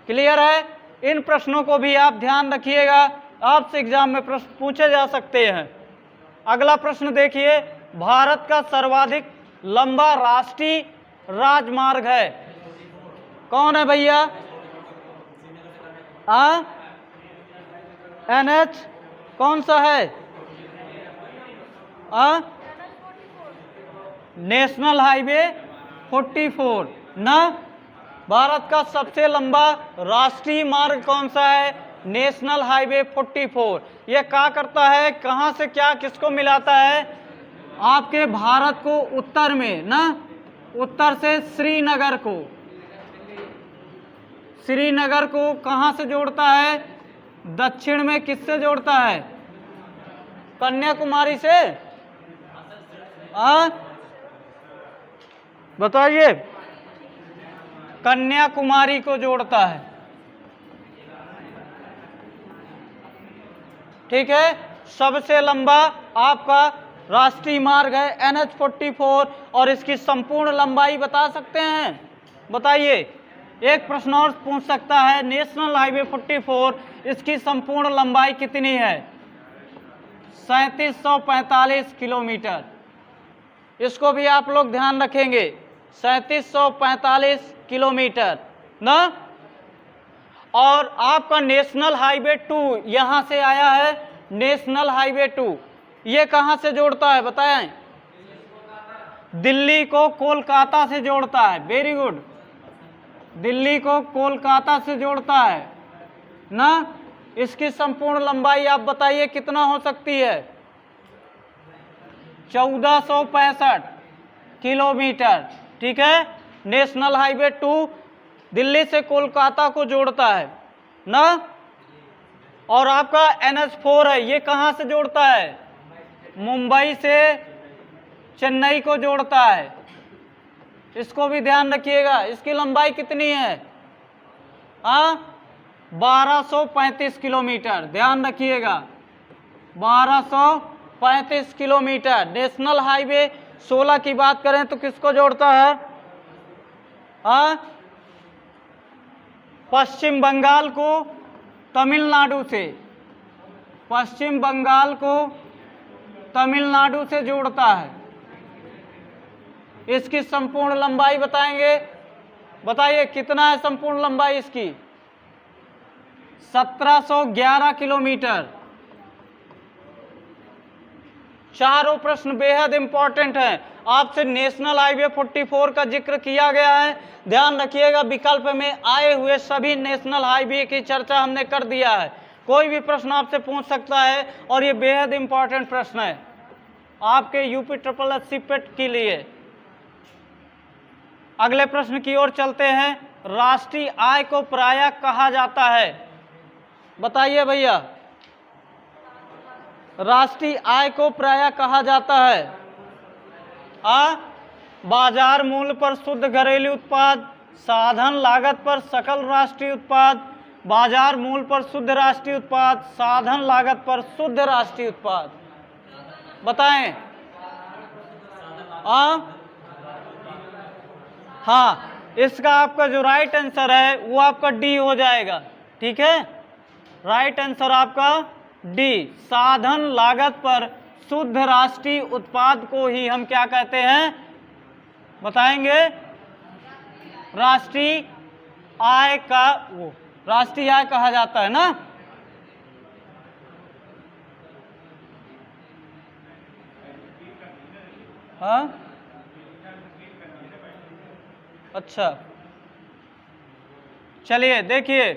क्लियर है? इन प्रश्नों को भी आप ध्यान रखिएगा, आपसे एग्जाम में प्रश्न पूछे जा सकते हैं। अगला प्रश्न देखिए, भारत का सर्वाधिक लंबा राष्ट्रीय राजमार्ग है कौन है भैया? NH कौन सा है? नेशनल हाईवे 44 ना। भारत का सबसे लंबा राष्ट्रीय मार्ग कौन सा है? National highway 44। ये क्या करता है, कहां से क्या किसको मिलाता है? आपके भारत को उत्तर में ना, उत्तर से श्रीनगर को कहां से जोड़ता है? दक्षिण में किससे जोड़ता है? कन्याकुमारी से। बताइए, कन्याकुमारी को जोड़ता है। ठीक है, सबसे लंबा आपका राष्ट्रीय मार्ग है NH 44 और इसकी संपूर्ण लंबाई बता सकते हैं? बताइए। एक प्रश्न और पूछ सकता है, नेशनल हाईवे 44 इसकी संपूर्ण लंबाई कितनी है? 3745 किलोमीटर। इसको भी आप लोग ध्यान रखेंगे, 3745 किलोमीटर ना। और आपका नेशनल हाईवे 2 यहां से आया है। नेशनल हाईवे 2 ये कहां से जोड़ता है बताएं? दिल्ली को कोलकाता से जोड़ता है। वेरी गुड, दिल्ली को कोलकाता से जोड़ता है ना। इसकी संपूर्ण लंबाई आप बताइए कितना हो सकती है? 1465 किलोमीटर। ठीक है, नेशनल हाईवे 2 दिल्ली से कोलकाता को जोड़ता है ना। और आपका NH4 है, ये कहां से जोड़ता है? मुंबई से चेन्नई को जोड़ता है। इसको भी ध्यान रखिएगा। इसकी लंबाई कितनी है? 1235 किलोमीटर। ध्यान रखिएगा, 1235 किलोमीटर। नेशनल हाईवे 16 की बात करें तो किसको जोड़ता है? पश्चिम बंगाल को तमिलनाडु से, पश्चिम बंगाल को तमिलनाडु से जोड़ता है। इसकी संपूर्ण लंबाई बताएंगे? बताइए कितना है संपूर्ण लंबाई इसकी? 1711 किलोमीटर। चारों प्रश्न बेहद इंपॉर्टेंट हैं। आपसे नेशनल हाईवे 44 का जिक्र किया गया है। ध्यान रखिएगा, विकल्प में आए हुए सभी नेशनल हाईवे की चर्चा हमने कर दिया है। कोई भी प्रश्न आपसे पूछ सकता है और ये बेहद इंपॉर्टेंट प्रश्न है आपके यूपी SSSC पेट के लिए। अगले प्रश्न की ओर चलते हैं। राष्ट्रीय आय को प्रायः कहा जाता है? बताइए भैया, राष्ट्रीय आय को प्रायः कहा जाता है? बाजार मूल्य पर शुद्ध घरेलू उत्पाद, साधन लागत पर सकल राष्ट्रीय उत्पाद, बाजार मूल्य पर शुद्ध राष्ट्रीय उत्पाद, साधन लागत पर शुद्ध राष्ट्रीय उत्पाद। बताएं। हाँ, इसका आपका जो राइट आंसर है वो आपका डी हो जाएगा। ठीक है, राइट आंसर आपका डी। साधन लागत पर शुद्ध राष्ट्रीय उत्पाद को ही हम क्या कहते हैं? बताएंगे, राष्ट्रीय आय का वो राष्ट्रीय आय कहा जाता है ना। हाँ, अच्छा, चलिए देखिए,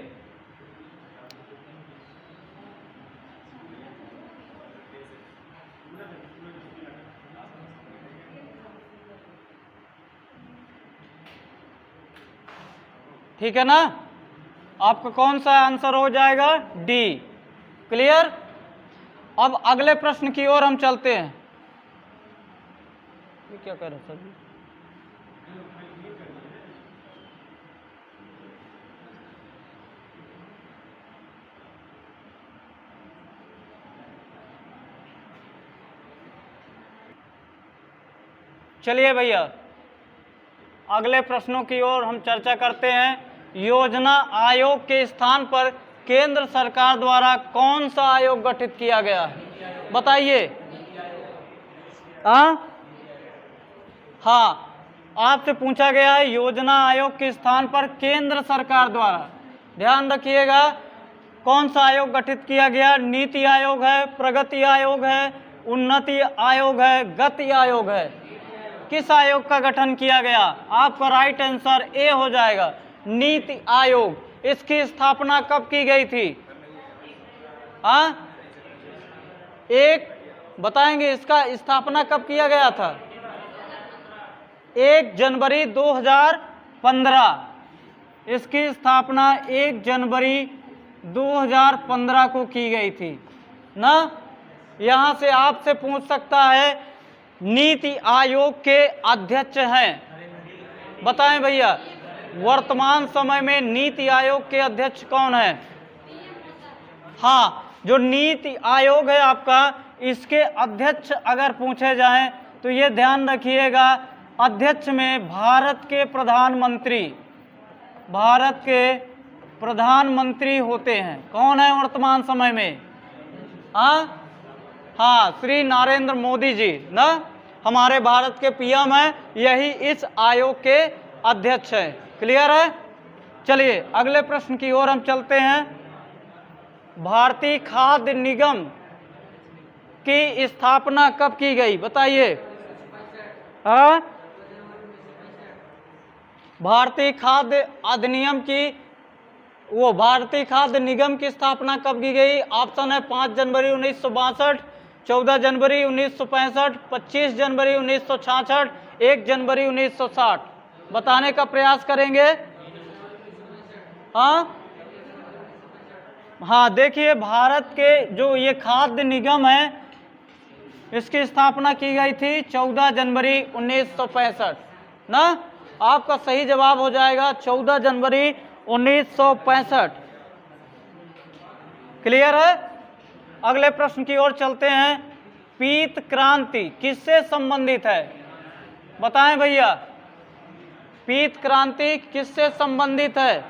ठीक है ना। आपका कौन सा आंसर हो जाएगा? डी। क्लियर। अब अगले प्रश्न की ओर हम चलते हैं। ये क्या कर रहे सर? चलिए भैया, अगले प्रश्नों की ओर हम चर्चा करते हैं। योजना आयोग के स्थान पर केंद्र सरकार द्वारा कौन सा आयोग गठित किया गया है? बताइए। हाँ, आपसे पूछा गया है योजना आयोग के स्थान पर केंद्र सरकार द्वारा, ध्यान रखिएगा, कौन सा आयोग गठित किया गया? नीति आयोग है, प्रगति आयोग है, उन्नति आयोग है, गति आयोग है? किस आयोग का गठन किया गया? आपका राइट आंसर ए हो जाएगा, नीति आयोग। इसकी स्थापना कब की गई थी? एक बताएंगे, इसका स्थापना कब किया गया था? 1 जनवरी 2015। इसकी स्थापना 1 जनवरी 2015 को की गई थी ना। यहां से आपसे पूछ सकता है नीति आयोग के अध्यक्ष हैं, बताएं भैया वर्तमान समय में नीति आयोग के अध्यक्ष कौन है? हाँ, जो नीति आयोग है आपका, इसके अध्यक्ष अगर पूछे जाएं तो ये ध्यान रखिएगा, अध्यक्ष में भारत के प्रधानमंत्री होते हैं। कौन है वर्तमान समय में? हाँ, श्री नरेंद्र मोदी जी ना, हमारे भारत के पीएम हैं, यही इस आयोग के अध्यक्ष हैं। क्लियर है? चलिए अगले प्रश्न की ओर हम चलते हैं। भारतीय खाद्य निगम की स्थापना कब की गई? बताइए। भारतीय खाद्य अधिनियम की भारतीय खाद्य निगम की स्थापना कब की गई? ऑप्शन है 5 जनवरी 1962, 14 जनवरी 1965, 25 जनवरी 1966, 1 जनवरी 1960। बताने का प्रयास करेंगे। हाँ, देखिए भारत के जो ये खाद्य निगम है, इसकी स्थापना की गई थी 14 जनवरी 1965 ना। आपका सही जवाब हो जाएगा 14 जनवरी 1965। क्लियर है? अगले प्रश्न की ओर चलते हैं। पीत क्रांति किससे संबंधित है? बताएं भैया, पीत क्रांति किससे संबंधित है?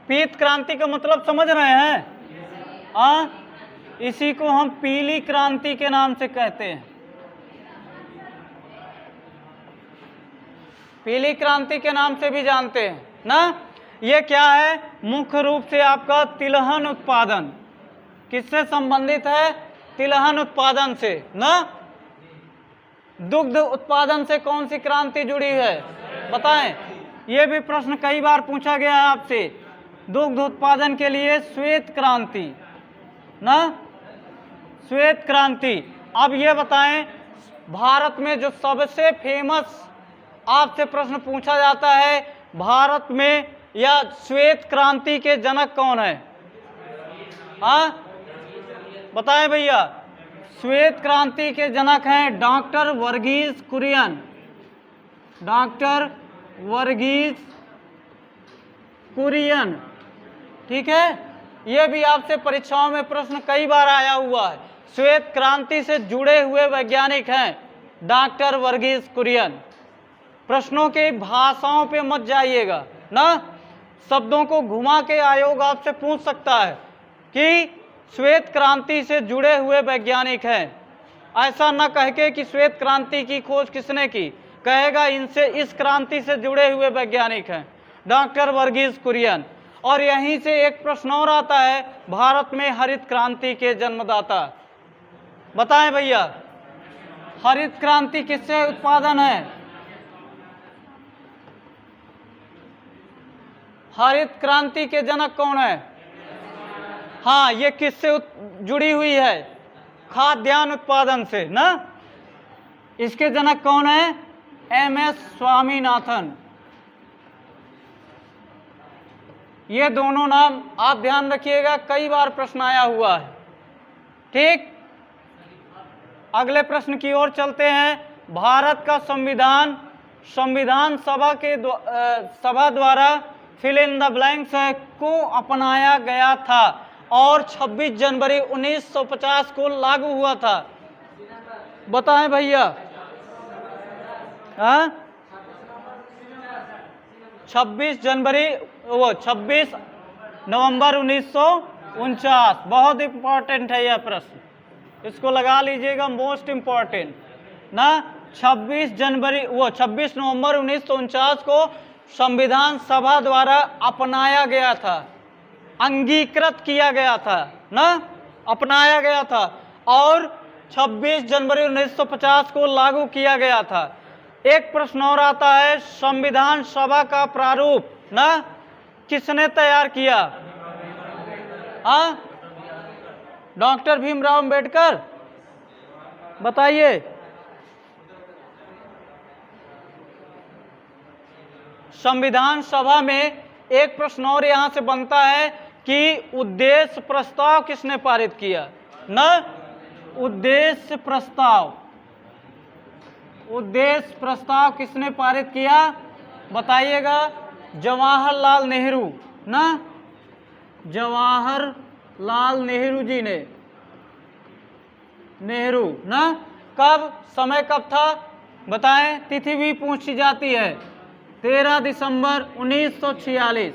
पीत क्रांति का मतलब समझ रहे हैं? इसी को हम पीली क्रांति के नाम से कहते हैं। पीली क्रांति के नाम से भी जानते हैं ना। ये क्या है? मुख्य रूप से आपका तिलहन उत्पादन किससे संबंधित है? तिलहन उत्पादन से ना। दुग्ध उत्पादन से कौन सी क्रांति जुड़ी है? बताएं। ये भी प्रश्न कई बार पूछा गया है आपसे। दुग्ध उत्पादन के लिए श्वेत क्रांति ना, श्वेत क्रांति। अब ये बताएं, भारत में जो सबसे फेमस आपसे प्रश्न पूछा जाता है, भारत में या श्वेत क्रांति के जनक कौन है? बताएं भैया। श्वेत क्रांति के जनक हैं डॉक्टर वर्गीस कुरियन। डॉक्टर वर्गीस कुरियन, ठीक है। यह भी आपसे परीक्षाओं में प्रश्न कई बार आया हुआ है। श्वेत क्रांति से जुड़े हुए वैज्ञानिक हैं डॉक्टर वर्गीस कुरियन। प्रश्नों के भाषाओं पे मत जाइएगा ना, शब्दों को घुमा के आयोग आपसे पूछ सकता है कि श्वेत क्रांति से जुड़े हुए वैज्ञानिक हैं। ऐसा न कह के कि श्वेत क्रांति की खोज किसने की, कहेगा इनसे इस क्रांति से जुड़े हुए वैज्ञानिक हैं डॉक्टर वर्गीस कुरियन। और यहीं से एक प्रश्न और आता है, भारत में हरित क्रांति के जन्मदाता। बताएं भैया, हरित क्रांति किससे उत्पादन है? हरित क्रांति के जनक कौन है? हाँ, ये किससे जुड़ी हुई है? खाद्यान्न उत्पादन से ना। इसके जनक कौन है? एम.एस. स्वामीनाथन। ये दोनों नाम आप ध्यान रखिएगा, कई बार प्रश्न आया हुआ है। ठीक, अगले प्रश्न की ओर चलते हैं। भारत का संविधान सभा द्वारा फिल इन द ब्लैंक्स को अपनाया गया था और 26 जनवरी 1950 को लागू हुआ था। बताएं भैया। 26 नवंबर 1949। बहुत इंपॉर्टेंट है यह प्रश्न। इसको लगा लीजिएगा, मोस्ट इम्पॉर्टेंट ना। 26 नवंबर 1949 को संविधान सभा द्वारा अपनाया गया था, अंगीकृत किया गया था ना, अपनाया गया था, और 26 जनवरी 1950 को लागू किया गया था। एक प्रश्न और आता है, संविधान सभा का प्रारूप ना किसने तैयार किया? हाँ, डॉक्टर भीमराव अंबेडकर। बताइए। संविधान सभा में एक प्रश्न और यहां से बनता है कि उद्देश्य प्रस्ताव किसने पारित किया? न उद्देश्य प्रस्ताव, उद्देश्य प्रस्ताव किसने पारित किया? बताइएगा। जवाहरलाल नेहरू ना, जवाहरलाल नेहरू जी ने, नेहरू ना। कब, समय कब था बताएं, तिथि भी पूछी जाती है। 13 दिसंबर 1946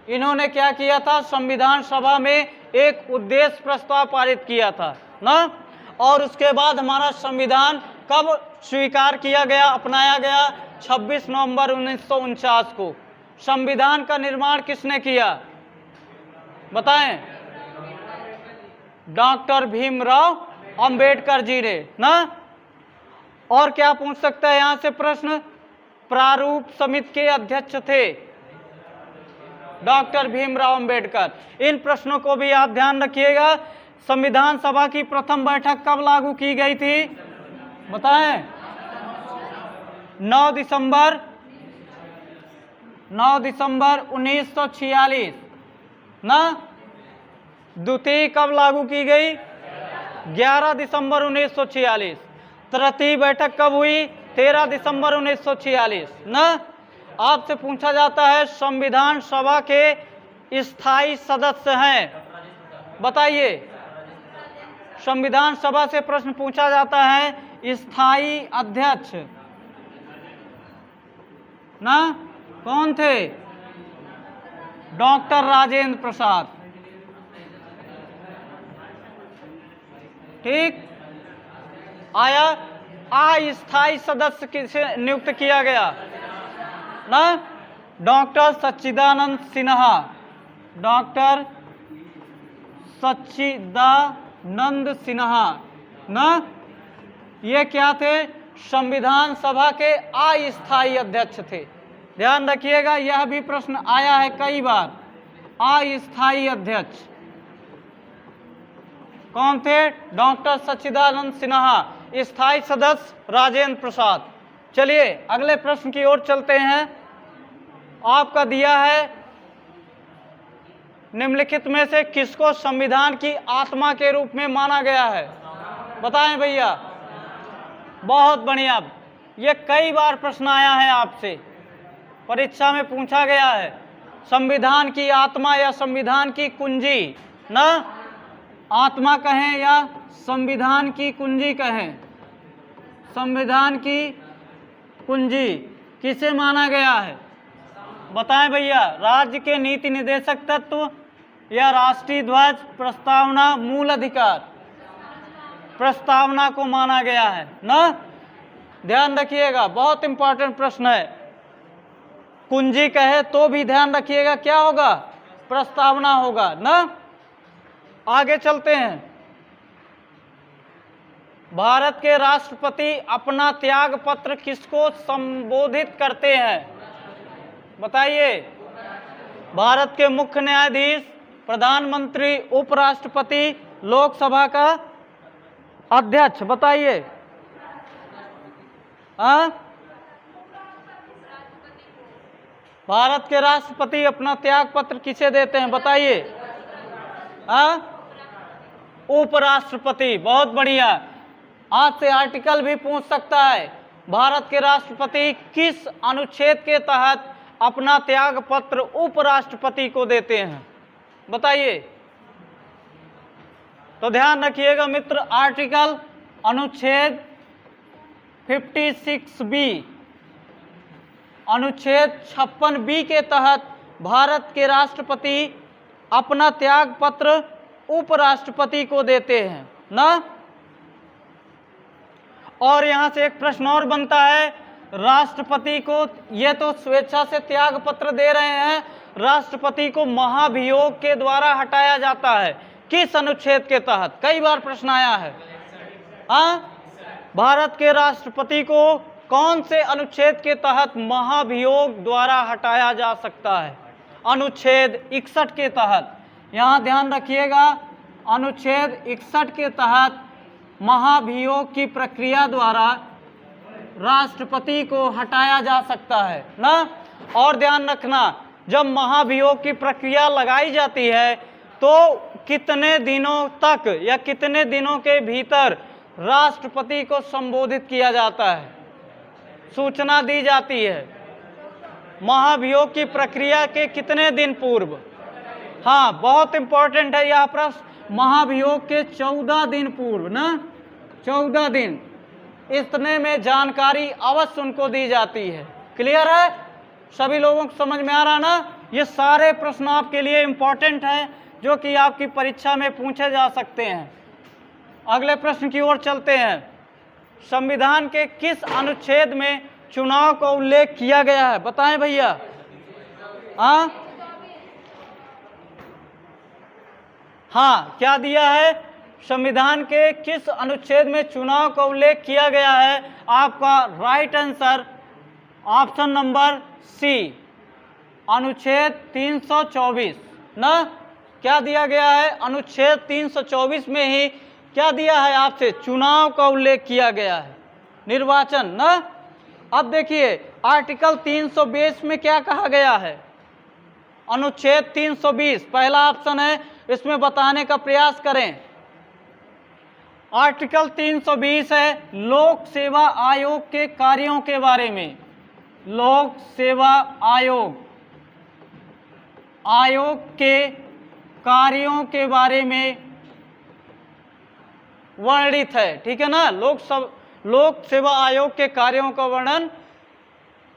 इन्होंने क्या किया था? संविधान सभा में एक उद्देश्य प्रस्ताव पारित किया था ना। और उसके बाद हमारा संविधान कब स्वीकार किया गया, अपनाया गया? 26 नवंबर 1949 को। संविधान का निर्माण किसने किया? बताएं। डॉक्टर भीमराव अंबेडकर जी ने ना। और क्या पूछ सकता है यहां से प्रश्न? प्रारूप समिति के अध्यक्ष थे डॉक्टर भीमराव अंबेडकर। इन प्रश्नों को भी आप ध्यान रखिएगा। संविधान सभा की प्रथम बैठक कब लागू की गई थी? बताएं। 9 दिसंबर 1946 ना। द्वितीय कब लागू की गई? 11 दिसंबर 1946। तृतीय बैठक कब हुई? 13 दिसंबर 1946 ना। आपसे पूछा जाता है संविधान सभा के स्थायी सदस्य हैं, बताइए। संविधान सभा से प्रश्न पूछा जाता है स्थायी अध्यक्ष ना, कौन थे? डॉक्टर राजेंद्र प्रसाद। ठीक। आया। अस्थायी सदस्य किसे नियुक्त किया गया ना? डॉक्टर सच्चिदानंद सिन्हा, डॉक्टर सच्चिदानंद सिन्हा ना। ये क्या थे? संविधान सभा के अस्थायी अध्यक्ष थे। ध्यान रखिएगा, यह भी प्रश्न आया है कई बार। अस्थायी अध्यक्ष कौन थे? डॉक्टर सच्चिदानंद सिन्हा। स्थायी सदस्य राजेंद्र प्रसाद। चलिए अगले प्रश्न की ओर चलते हैं। आपका दिया है निम्नलिखित में से किसको संविधान की आत्मा के रूप में माना गया है? बताएं भैया। बहुत बढ़िया। ये कई बार प्रश्न आया है आपसे, परीक्षा में पूछा गया है। संविधान की आत्मा या संविधान की कुंजी ना, आत्मा कहें या संविधान की कुंजी कहें, संविधान की कुंजी किसे माना गया है? बताएं भैया। राज्य के नीति निर्देशक तत्व या राष्ट्रीय ध्वज, प्रस्तावना, मूल अधिकार? प्रस्तावना को माना गया है ना। ध्यान रखिएगा, बहुत इंपॉर्टेंट प्रश्न है। कुंजी कहे तो भी ध्यान रखिएगा क्या होगा? प्रस्तावना होगा ना। आगे चलते हैं। भारत के राष्ट्रपति अपना त्याग पत्र किसको संबोधित करते हैं? बताइए। भारत के मुख्य न्यायाधीश, प्रधानमंत्री, उपराष्ट्रपति, लोकसभा का अध्यक्ष? बताइए। हाँ, भारत के राष्ट्रपति अपना त्याग पत्र किसे देते हैं? बताइए। हाँ, उपराष्ट्रपति। बहुत बढ़िया। आपसे आर्टिकल भी पूछ सकता है। भारत के राष्ट्रपति किस अनुच्छेद के तहत अपना त्याग पत्र उपराष्ट्रपति को देते हैं? बताइए। तो ध्यान रखिएगा मित्र, आर्टिकल अनुच्छेद 56B, अनुच्छेद 56B के तहत भारत के राष्ट्रपति अपना त्याग पत्र उपराष्ट्रपति को देते हैं ना। और यहाँ से एक प्रश्न और बनता है, राष्ट्रपति को, ये तो स्वेच्छा से त्याग पत्र दे रहे हैं, राष्ट्रपति को महाभियोग के द्वारा हटाया जाता है किस अनुच्छेद के तहत? कई बार प्रश्न आया है। हाँ, भारत के राष्ट्रपति को कौन से अनुच्छेद के तहत महाभियोग द्वारा हटाया जा सकता है? अनुच्छेद 61 के तहत। यहाँ ध्यान रखिएगा, अनुच्छेद 61 के तहत महाभियोग की प्रक्रिया द्वारा राष्ट्रपति को हटाया जा सकता है ना। और ध्यान रखना, जब महाभियोग की प्रक्रिया लगाई जाती है तो कितने दिनों तक या कितने दिनों के भीतर राष्ट्रपति को संबोधित किया जाता है, सूचना दी जाती है? महाभियोग की प्रक्रिया के कितने दिन पूर्व? हाँ, बहुत इंपॉर्टेंट है यह प्रश्न। महाभियोग के 14 दिन पूर्व ना, 14 दिन, इतने में जानकारी अवश्य उनको दी जाती है। क्लियर है? सभी लोगों को समझ में आ रहा ना? ये सारे प्रश्न आपके लिए इंपॉर्टेंट हैं जो कि आपकी परीक्षा में पूछे जा सकते हैं। अगले प्रश्न की ओर चलते हैं। संविधान के किस अनुच्छेद में चुनाव का उल्लेख किया गया है? बताएं भैया। हाँ, क्या दिया है? संविधान के किस अनुच्छेद में चुनाव का उल्लेख किया गया है? आपका right answer option number C, अनुच्छेद 324 ना। क्या दिया गया है? अनुच्छेद 324 में ही क्या दिया है आपसे? चुनाव का उल्लेख किया गया है, निर्वाचन ना। अब देखिए, आर्टिकल 320 में क्या कहा गया है? अनुच्छेद 320 पहला ऑप्शन है, इसमें बताने का प्रयास करें। आर्टिकल 320 है लोक सेवा आयोग के कार्यों के बारे में। लोक सेवा आयोग के कार्यों के बारे में वर्णित है, ठीक है ना। लोक सेवा आयोग के कार्यों का वर्णन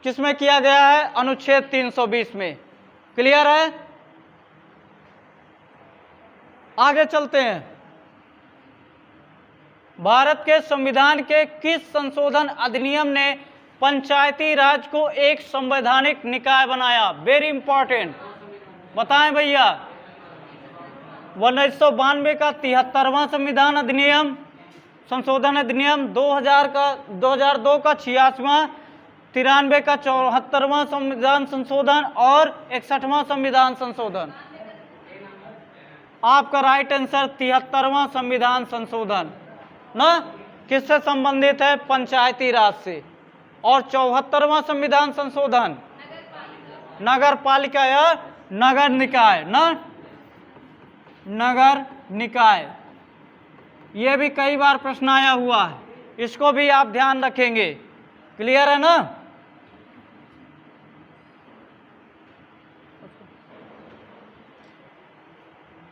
किसमें किया गया है? अनुच्छेद 320 में। क्लियर है? आगे चलते हैं। भारत के संविधान के किस संशोधन अधिनियम ने पंचायती राज को एक संवैधानिक निकाय बनाया? वेरी इंपॉर्टेंट, बताएं भैया। 1992 का 73वां संविधान अधिनियम, संशोधन अधिनियम, 2002 का 86वां, 93 का 74वां संविधान संशोधन और 61वां संविधान संशोधन। आपका राइट आंसर 73वां संविधान संशोधन ना। किससे संबंधित है? पंचायती राज से। और 74वां संविधान संशोधन नगर पालिका या नगर निकाय ना, नगर निकाय। ये भी कई बार प्रश्न आया हुआ है, इसको भी आप ध्यान रखेंगे। क्लियर है ना?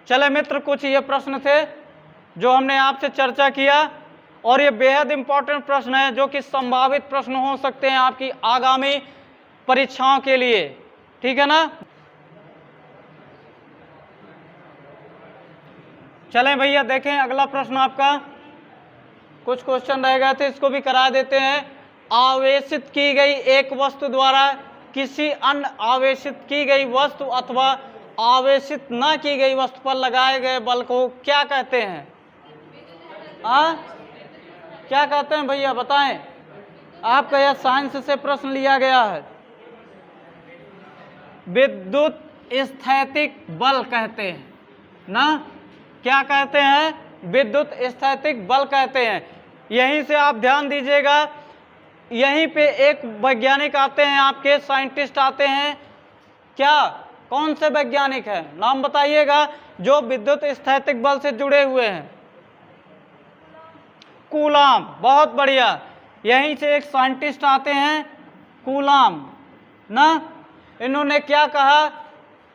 चले मित्र, कुछ ये प्रश्न थे जो हमने आपसे चर्चा किया और ये बेहद इंपॉर्टेंट प्रश्न है जो कि संभावित प्रश्न हो सकते हैं आपकी आगामी परीक्षाओं के लिए, ठीक है ना। चलें भैया, देखें अगला प्रश्न आपका। कुछ क्वेश्चन रह गए थे, इसको भी करा देते हैं। आवेशित की गई एक वस्तु द्वारा किसी अन्य आवेशित की गई वस्तु अथवा आवेशित न की गई वस्तु पर लगाए गए बल को क्या कहते हैं? क्या कहते हैं भैया, बताएं। आपका यह साइंस से प्रश्न लिया गया है। विद्युत स्थैतिक बल कहते हैं ना। क्या कहते हैं? विद्युत स्थैतिक बल कहते हैं। यहीं से आप ध्यान दीजिएगा, यहीं पे एक वैज्ञानिक आते हैं, आपके साइंटिस्ट आते हैं। क्या, कौन से वैज्ञानिक हैं? नाम बताइएगा जो विद्युत स्थैतिक बल से जुड़े हुए हैं। कूलाम, बहुत बढ़िया। यहीं से एक साइंटिस्ट आते हैं, कूलाम ना। इन्होंने क्या कहा?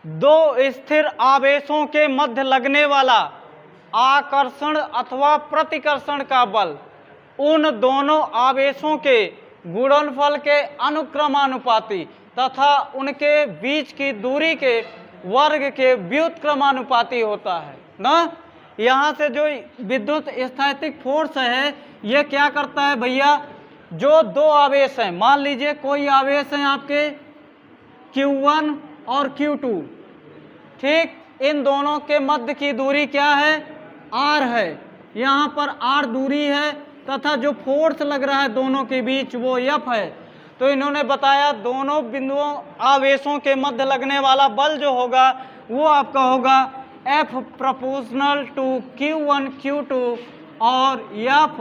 दो स्थिर आवेशों के मध्य लगने वाला आकर्षण अथवा प्रतिकर्षण का बल उन दोनों आवेशों के गुणनफल के अनुक्रमानुपाती तथा उनके बीच की दूरी के वर्ग के व्युत्क्रमानुपाती होता है ना। यहाँ से जो विद्युत स्थैतिक फोर्स है ये क्या करता है भैया, जो दो आवेश हैं, मान लीजिए कोई आवेश है आपके Q1 और Q2, ठीक, इन दोनों के मध्य की दूरी क्या है, R है, यहाँ पर R दूरी है तथा जो फोर्स लग रहा है दोनों के बीच वो F है। तो इन्होंने बताया दोनों बिंदुओं आवेशों के मध्य लगने वाला बल जो होगा वो आपका होगा F proportional to Q1 Q2 और F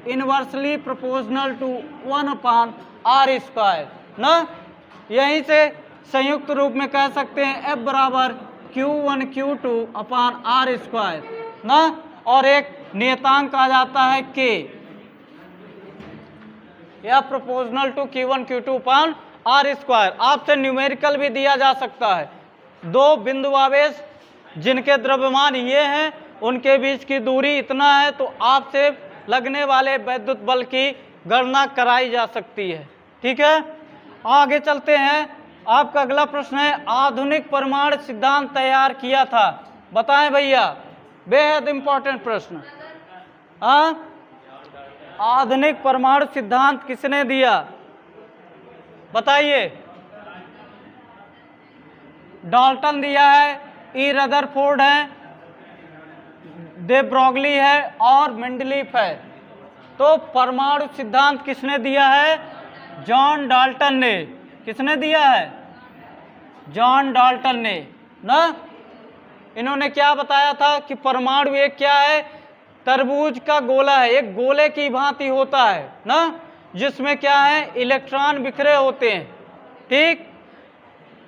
inversely proportional to 1/r², ना। यहीं से संयुक्त रूप में कह सकते हैं F बराबर Q1 Q2/r², ना। और एक नियतांक आ जाता है K, या प्रोपोर्शनल टू Q1 Q2/r²। आपसे न्यूमेरिकल भी दिया जा सकता है, दो बिंदु आवेश जिनके द्रव्यमान ये हैं उनके बीच की दूरी इतना है, तो आपसे लगने वाले वैद्युत बल की गणना कराई जा सकती है। ठीक है, आगे चलते हैं। आपका अगला प्रश्न है, आधुनिक परमाणु सिद्धांत तैयार किया था, बताएं भैया, बेहद इंपॉर्टेंट प्रश्न। आधुनिक परमाणु सिद्धांत किसने दिया, बताइए। डाल्टन दिया है, ई रदरफोर्ड है, दे ब्रॉगली है और मेंडलीफ है। तो परमाणु सिद्धांत किसने दिया है, जॉन डाल्टन ने। किसने दिया है, जॉन डाल्टन ने, ना। इन्होंने क्या बताया था कि परमाणु एक क्या है, तरबूज का गोला है, एक गोले की भांति होता है, ना, जिसमें क्या है, इलेक्ट्रॉन बिखरे होते हैं, ठीक,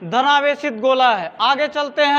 धनावेशित गोला है। आगे चलते हैं।